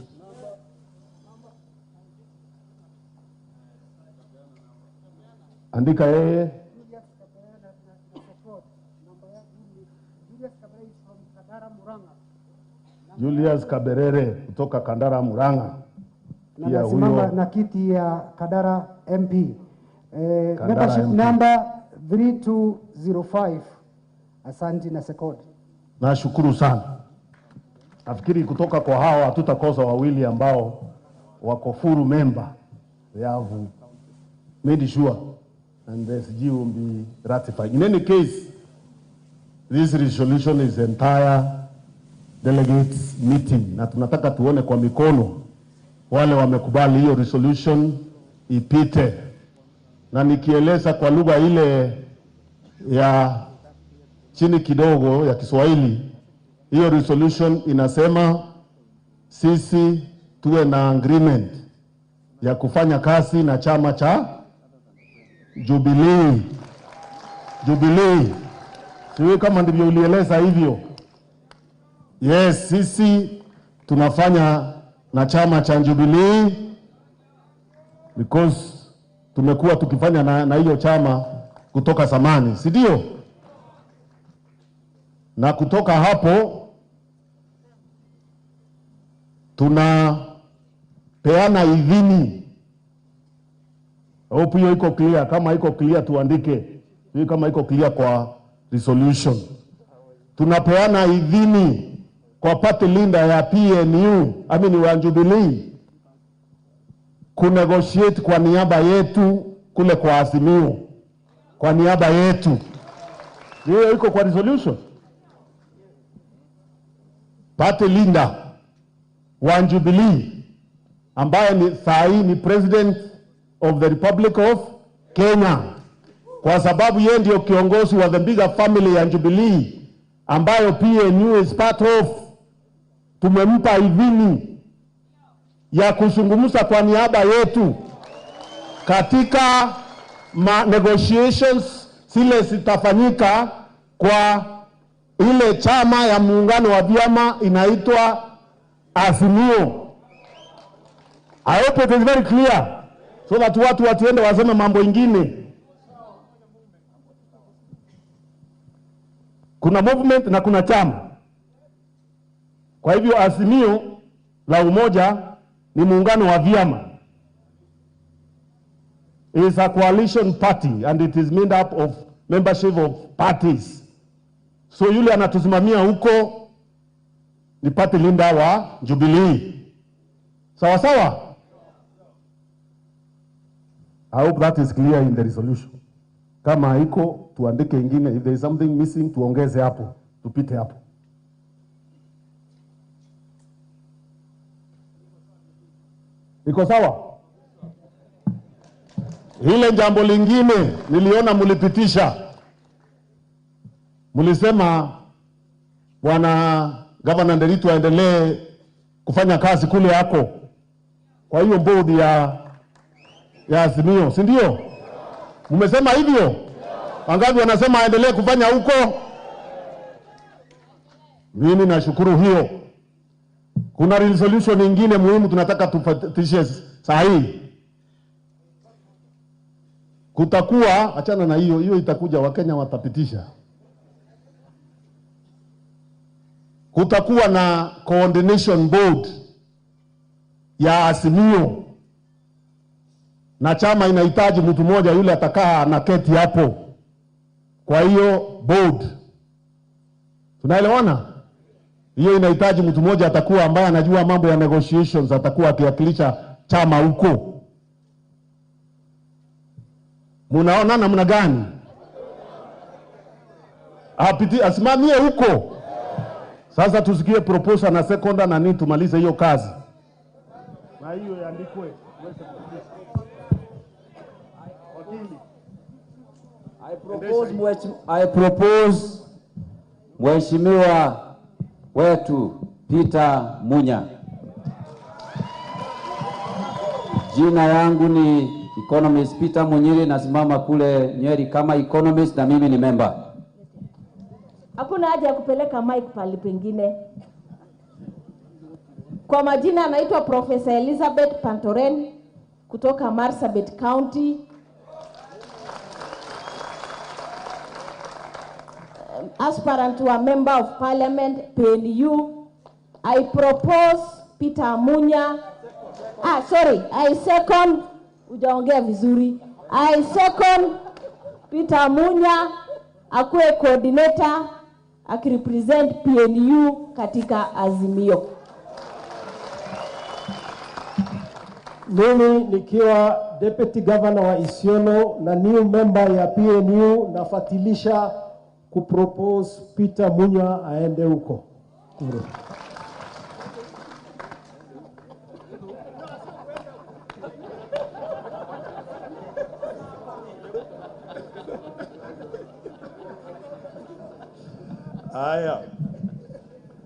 Andika yeye. Julius Kaberere kutoka Kandara Muranga. Pia huyo na kiti ya Kandara MP. Membership number 3205. Asante na sekodi. Nashukuru sana. Nafikiri kutoka kwa hawa hatutakosa wawili ambao wako full member. They have made sure and the SG will be ratified. In any case, this resolution is entire delegates meeting. Na tunataka tuone kwa mikono wale wamekubali hiyo resolution ipite. Na nikieleza kwa lugha ile ya chini kidogo ya Kiswahili, hiyo resolution inasema sisi tuwe na agreement ya kufanya kazi na chama cha Jubilee. Sio kama ndivyo ulieleza hivyo. Yes, sisi tunafanya na chama cha Jubilee, because tumekuwa tukifanya na hiyo chama kutoka zamani, si ndio? Na kutoka hapo tunapeana idhini. Hope hiyo iko clear. Kama iko clear tuandike. Hii kama iko clear kwa resolution. Tunapeana idhini kwa party leader ya PNU, wa Jubilee, kunegotiate kwa niaba yetu kule kwa Azimio. Kwa niaba yetu. Hiyo iko kwa resolution. Party leader wa Jubilee ambaye ni sahi ni president of the Republic of Kenya, kwa sababu yeye ndio kiongozi wa the bigger family ya Jubilee ambayo PNU is part of. Tumempa idhini ya kuzungumza kwa niaba yetu katika negotiations zile zitafanyika kwa ile chama ya muungano wa vyama inaitwa Azimio. I hope it is very clear, so that watu watiende waseme mambo ingine. Kuna movement na kuna chama. Kwa hivyo Azimio la umoja ni muungano wa vyama. It is a coalition party and it is made up of membership of parties. So yule anatusimamia huko ni party leader wa Jubilee. Sawa sawa? I hope that is clear in the resolution. Kama haiko tuandike ingine. If there is something missing tuongeze hapo, tupite hapo. Iko sawa? Hile jambo lingine niliona mulipitisha. Mulisema bwana Governor Nderitu aendelee kufanya kazi kule yako. Kwa hiyo board ya Azimio, si ndio? Mmesema hivyo? Wangapi wanasema aendelee kufanya huko? Mimi nashukuru hiyo. Kuna resolution nyingine muhimu tunataka tufatishe sahihi. Kutakuwa, achana na hiyo itakuja, Wakenya watapitisha. Kutakuwa na coordination board ya Azimio. Na chama inahitaji mtu mmoja yule atakaa na keti hapo. Kwa hiyo board. Tunaelewana? Hiyo inahitaji mtu mmoja atakuwa ambaye anajua mambo ya negotiations, atakuwa akiwakilisha chama huko. Munaona namna gani? Asimamie huko. Sasa tusikie proposal na second na nini tumalize hiyo kazi. Na hiyo iandikwe. I propose Mheshimiwa wetu Peter Munya. Jina yangu ni economist Peter Munyiri, nasimama kule Nyeri kama economist na mimi ni member. Hakuna haja ya kupeleka mic pale pengine. Kwa majina anaitwa Professor Elizabeth Pantoren kutoka Marsabit County. Aspirant to a member of parliament, PNU. I propose Peter Munya. I second. Ujaongea vizuri. I second Peter Munya akuwe coordinator akirepresent PNU katika Azimio. Mimi nikiwa deputy governor wa Isiolo na new member ya PNU nafatilisha kupropose Peter Munya aende huko.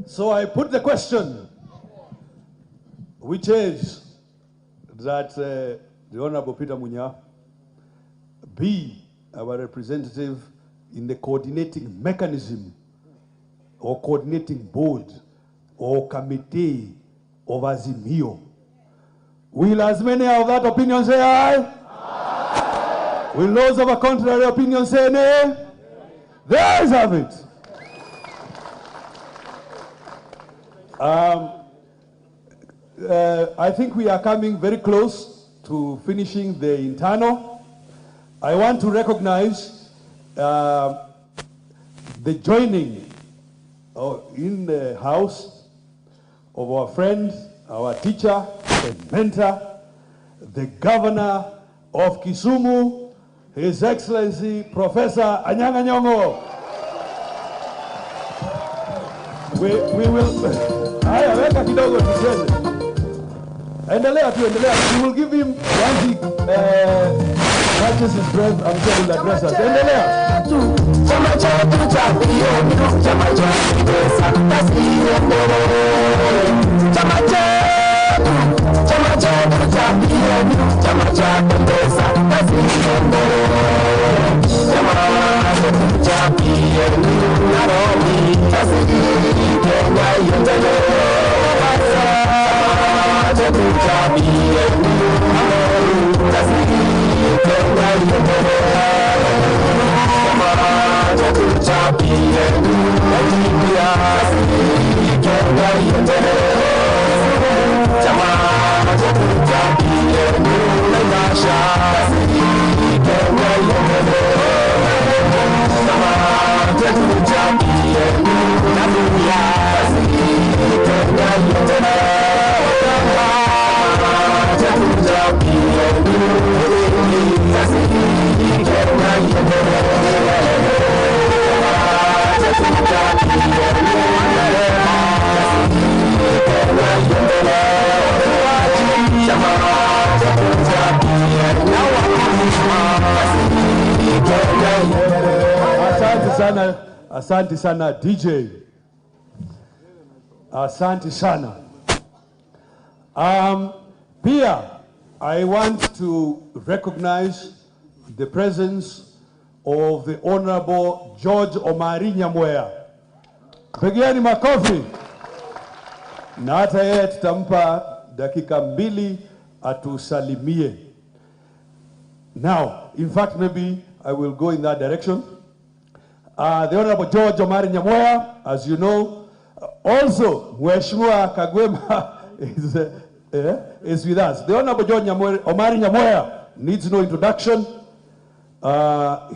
So I put the question, which is that the Honorable Peter Munya be our representative in the coordinating mechanism or coordinating board or committee of Azimio. Will as many of that opinion say aye? Aye. Will those of a contrary opinion say nay? There you have it. I think we are coming very close to finishing the internal. I want to recognize the joining in the house of our friend, our teacher and mentor, the governor of Kisumu, His Excellency Professor Anyang' Nyong'o. We will haya weka kidogo tucheze. Endelea. We will give him once he catches his breath. I'm sure he'll address us. Endelea. Chama chetu cha PNU, chama chetu pesa tasiendele. Chama chetu cha PNU, chama chetu pesa tasiendele. Chama chetu cha PNU, Nairobi tasiendele. Kenya iendelee. Chama chetu cha PNU, Nairobi tasiendele. Kenya iendelee. Asante sana DJ. Asante sana. Pia, I want to recognize the presence of the Honorable George Omari Nyamweya. Pigieni makofi. Na hata yeye tutampa dakika 2 atusalimie. Now, in fact, maybe I will go in that direction. The Honorable George Omari Nyamweya, as you know, also Mheshimiwa Kagwema is with us. The Honorable George Omari Nyamweya needs no introduction.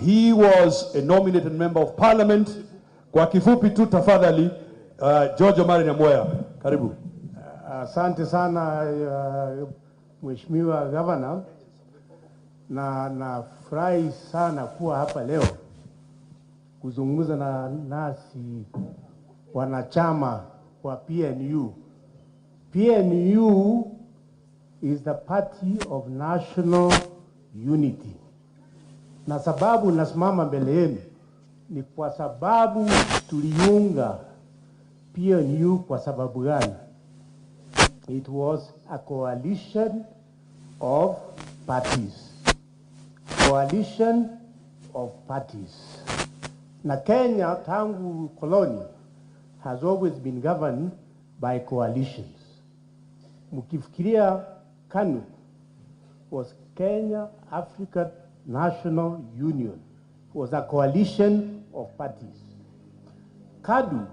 He was a nominated member of parliament. Kwa kifupi tu tafadhali, George Omari Nyamweya, karibu. Asante sana Mheshimiwa Governor, na nafurahi sana kuwa hapa leo kuzungumza na nasi wanachama wa PNU. PNU is the Party of National Unity. Na sababu nasimama mbele yenu ni kwa sababu tuliunga PNU kwa sababu gani? It was a coalition of parties. Coalition of parties. Na Kenya tangu koloni has always been governed by coalitions. Mukifikiria KANU was Kenya African National Union, was a coalition of parties. KADU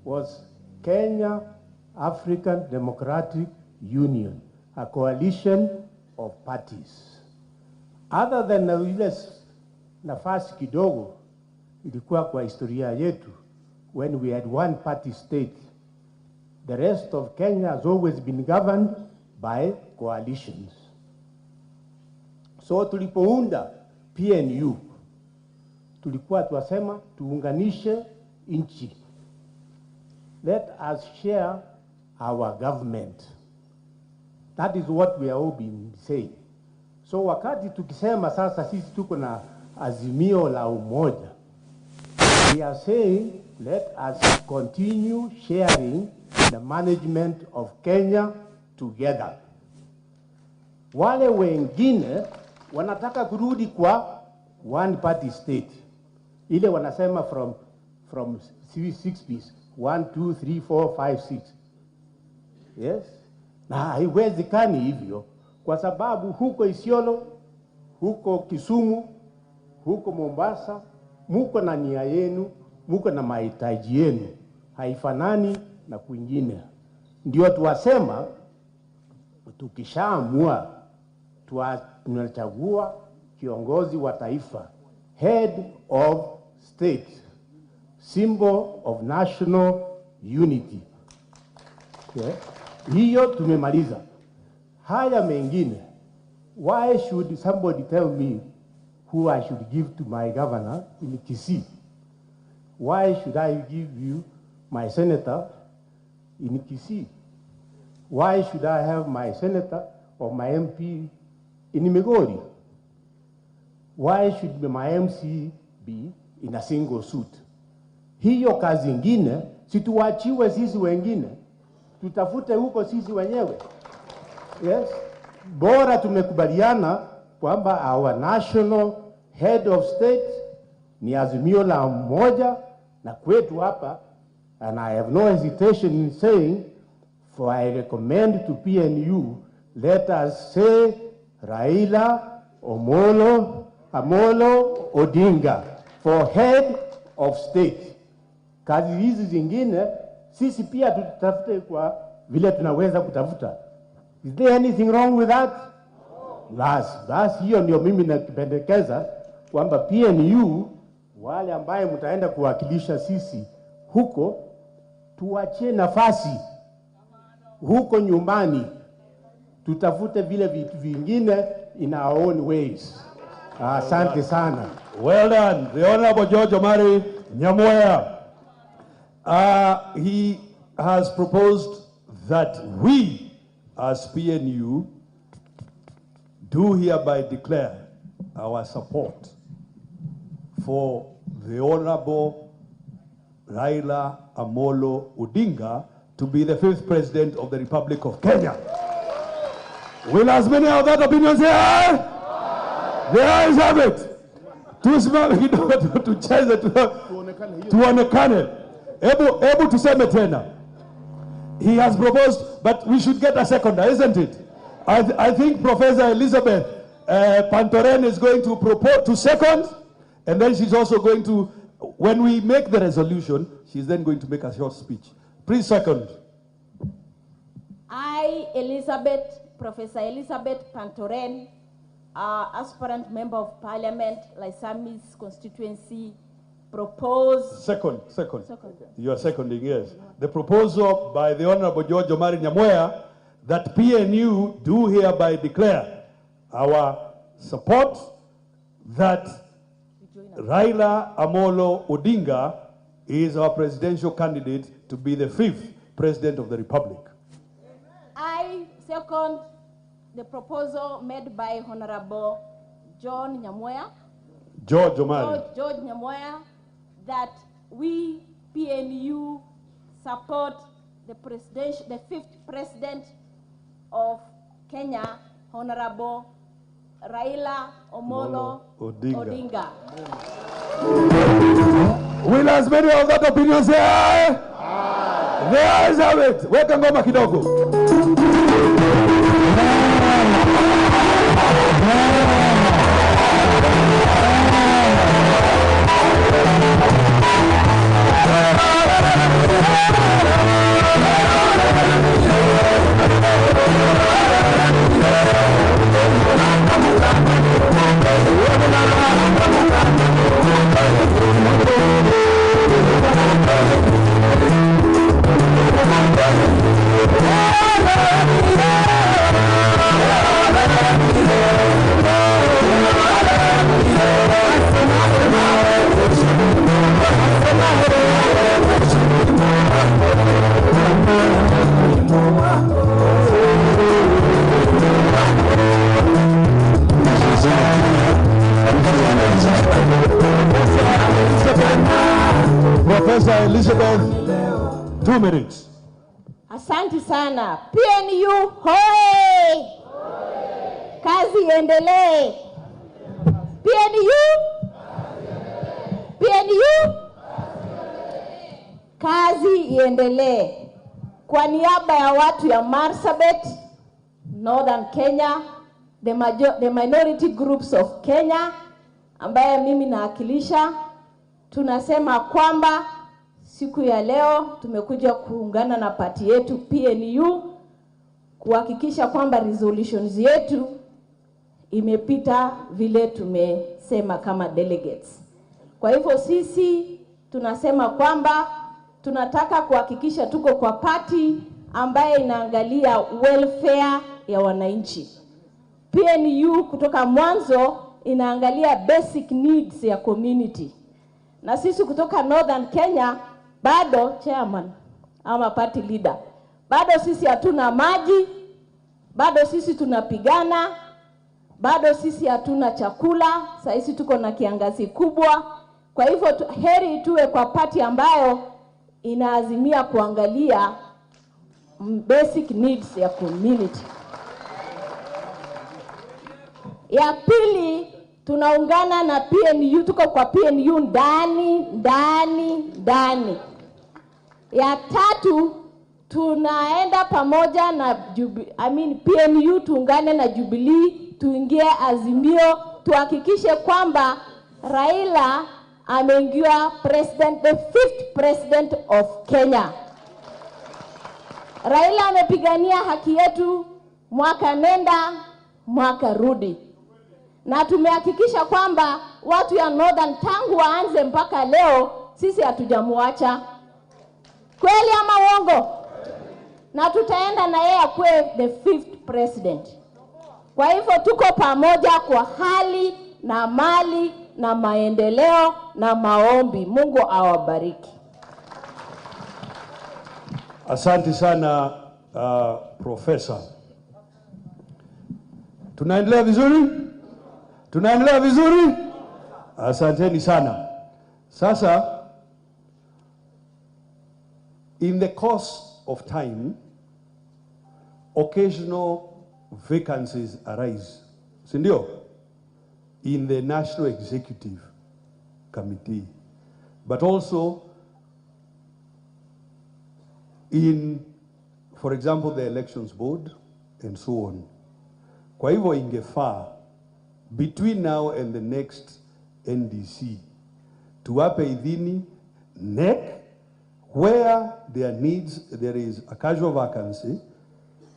was Kenya African Democratic Union, a coalition of parties. Other than ile nafasi kidogo ilikuwa kwa historia yetu, when we had one party state, the rest of Kenya has always been governed by coalitions. So tulipounda PNU, tulikuwa tuwasema tuunganishe nchi. Let us share our government. That is what we are all been saying. So wakati tukisema sasa sisi tuko na azimio la umoja, we are saying let us continue sharing the management of Kenya together. Wale wengine wanataka kurudi kwa one party state. Ile wanasema from 6 pieces. 1, 2, 3, 4, 5, 6. Yes? na haiwezekani hivyo, kwa sababu huko Isiolo, huko Kisumu, huko Mombasa, muko na nia yenu, muko na mahitaji yenu, haifanani na kwingine. Ndio tuwasema tukishaamua tunachagua kiongozi wa taifa, head of state, symbol of national unity. Okay. Hiyo tumemaliza. Haya mengine, why should somebody tell me who I should give to my governor in Kisii? Why should I give you my senator in Kisii? Why should I have my senator or my MP in Migori? Why should my MC be in a single suit? Hiyo kazi ingine, situwachiwe sisi wengine, tutafute huko sisi wenyewe. Yes? Bora tumekubaliana kwamba our national head of state ni Azimio la Umoja, na kwetu hapa, and I have no hesitation in saying, for I recommend to PNU, let us say Raila Amolo Odinga for head of state. Kazi hizi zingine sisi pia tutafute kwa vile tunaweza kutafuta. Is there anything wrong with that? Basi hiyo ndio mimi nakipendekeza kwamba PNU wale ambaye mtaenda kuwakilisha sisi huko, tuachie nafasi huko nyumbani, tutafute vile vitu vingine in our own ways. Asante sana. Well done. The Honorable George Omari Nyamoya. He has proposed that we, as PNU, do hereby declare our support for the Honorable Raila Amolo Odinga to be the 5th President of the Republic of Kenya. Will as many of that opinion say aye? The ayes have it. Tusimame kidogo tucheze tuonekane. Ebu tuseme tena. He has proposed, but we should get a seconder, isn't it? I think Professor Elizabeth Pantoren is going to propose to second, and then she's also going to, when we make the resolution, she's then going to make a short speech. Please second. I, Professor Elizabeth Pantoren, aspirant member of Parliament, Laisamis constituency, propose... Second. You are seconding, yes. The proposal by the Honorable George Omari Nyamoya that PNU do hereby declare our support that Raila Amolo Odinga is our presidential candidate to be the 5th President of the Republic. I second the proposal made by Honorable George Omari Nyamoya, that we, PNU, support the 5th President of Kenya, Honorable Raila Amolo Odinga. Will as many of that opinion say aye? Aye. The ayes have it. Weka ngoma kidogo. Professor Elizabeth, 2 minutes. Asante sana. PNU hoye! Kazi iendelee. PNU kazi iendelee. Kwa niaba ya watu ya Marsabit, Northern Kenya, the minority groups of Kenya, ambaye mimi naakilisha, tunasema kwamba siku ya leo tumekuja kuungana na party yetu PNU kuhakikisha kwamba resolutions yetu imepita vile tumesema kama delegates. Kwa hivyo sisi tunasema kwamba tunataka kuhakikisha tuko kwa party ambaye inaangalia welfare ya wananchi. PNU kutoka mwanzo inaangalia basic needs ya community. Na sisi kutoka Northern Kenya bado chairman ama party leader, bado sisi hatuna maji, bado sisi tunapigana, bado sisi hatuna chakula, sasa tuko na kiangazi kubwa. Kwa hivyo heri tuwe kwa party ambayo inaazimia kuangalia basic needs ya community. Ya pili, tunaungana na PNU, tuko kwa PNU ndani. Ya tatu, tunaenda pamoja na PNU tuungane na Jubilee, tuingie azimio, tuhakikishe kwamba Raila ameingia president, the 5th president of Kenya. Raila amepigania haki yetu mwaka nenda mwaka rudi, na tumehakikisha kwamba watu ya Northern tangu waanze mpaka leo sisi hatujamuacha. Kweli ama uongo? Na tutaenda na yeye akue the 5th president. Kwa hivyo tuko pamoja kwa hali na mali na maendeleo na maombi. Mungu awabariki. Asante sana Professor. Tunaendelea vizuri? Tunaendelea vizuri? Asanteni sana. Sasa, in the course of time, occasional vacancies arise. Sindio? In the National Executive Committee, but also in, for example, the Elections Board and so on. Kwa hivyo ingefaa between now and the next NDC tuwape idhini NEC where there is a casual vacancy,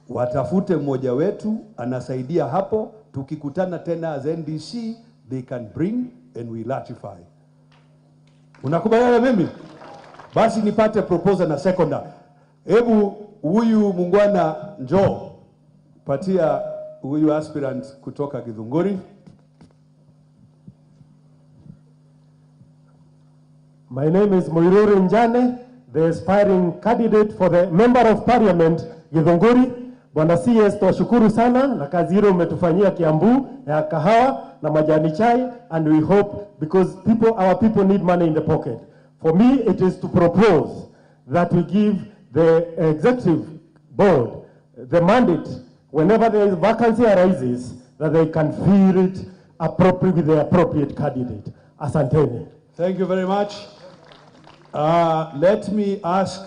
watafute mmoja wetu anasaidia hapo, tukikutana tena as NDC they can bring and we ratify. Unakubaliana mimi? Basi nipate proposal na seconder. Hebu huyu mungwana njoo patia huyu aspirant kutoka Githunguri. My name is Moiruri Njane, the aspiring candidate for the Member of Parliament Githunguri. Bwana CS, tuwashukuru sana na kazi ile umetufanyia Kiambu ya kahawa na majani chai, and we hope, because our people need money in the pocket. For me, it is to propose that we give the executive board the mandate whenever there is vacancy arises that they can fill it appropriately with the appropriate candidate. Asanteni. Thank you very much. Let me ask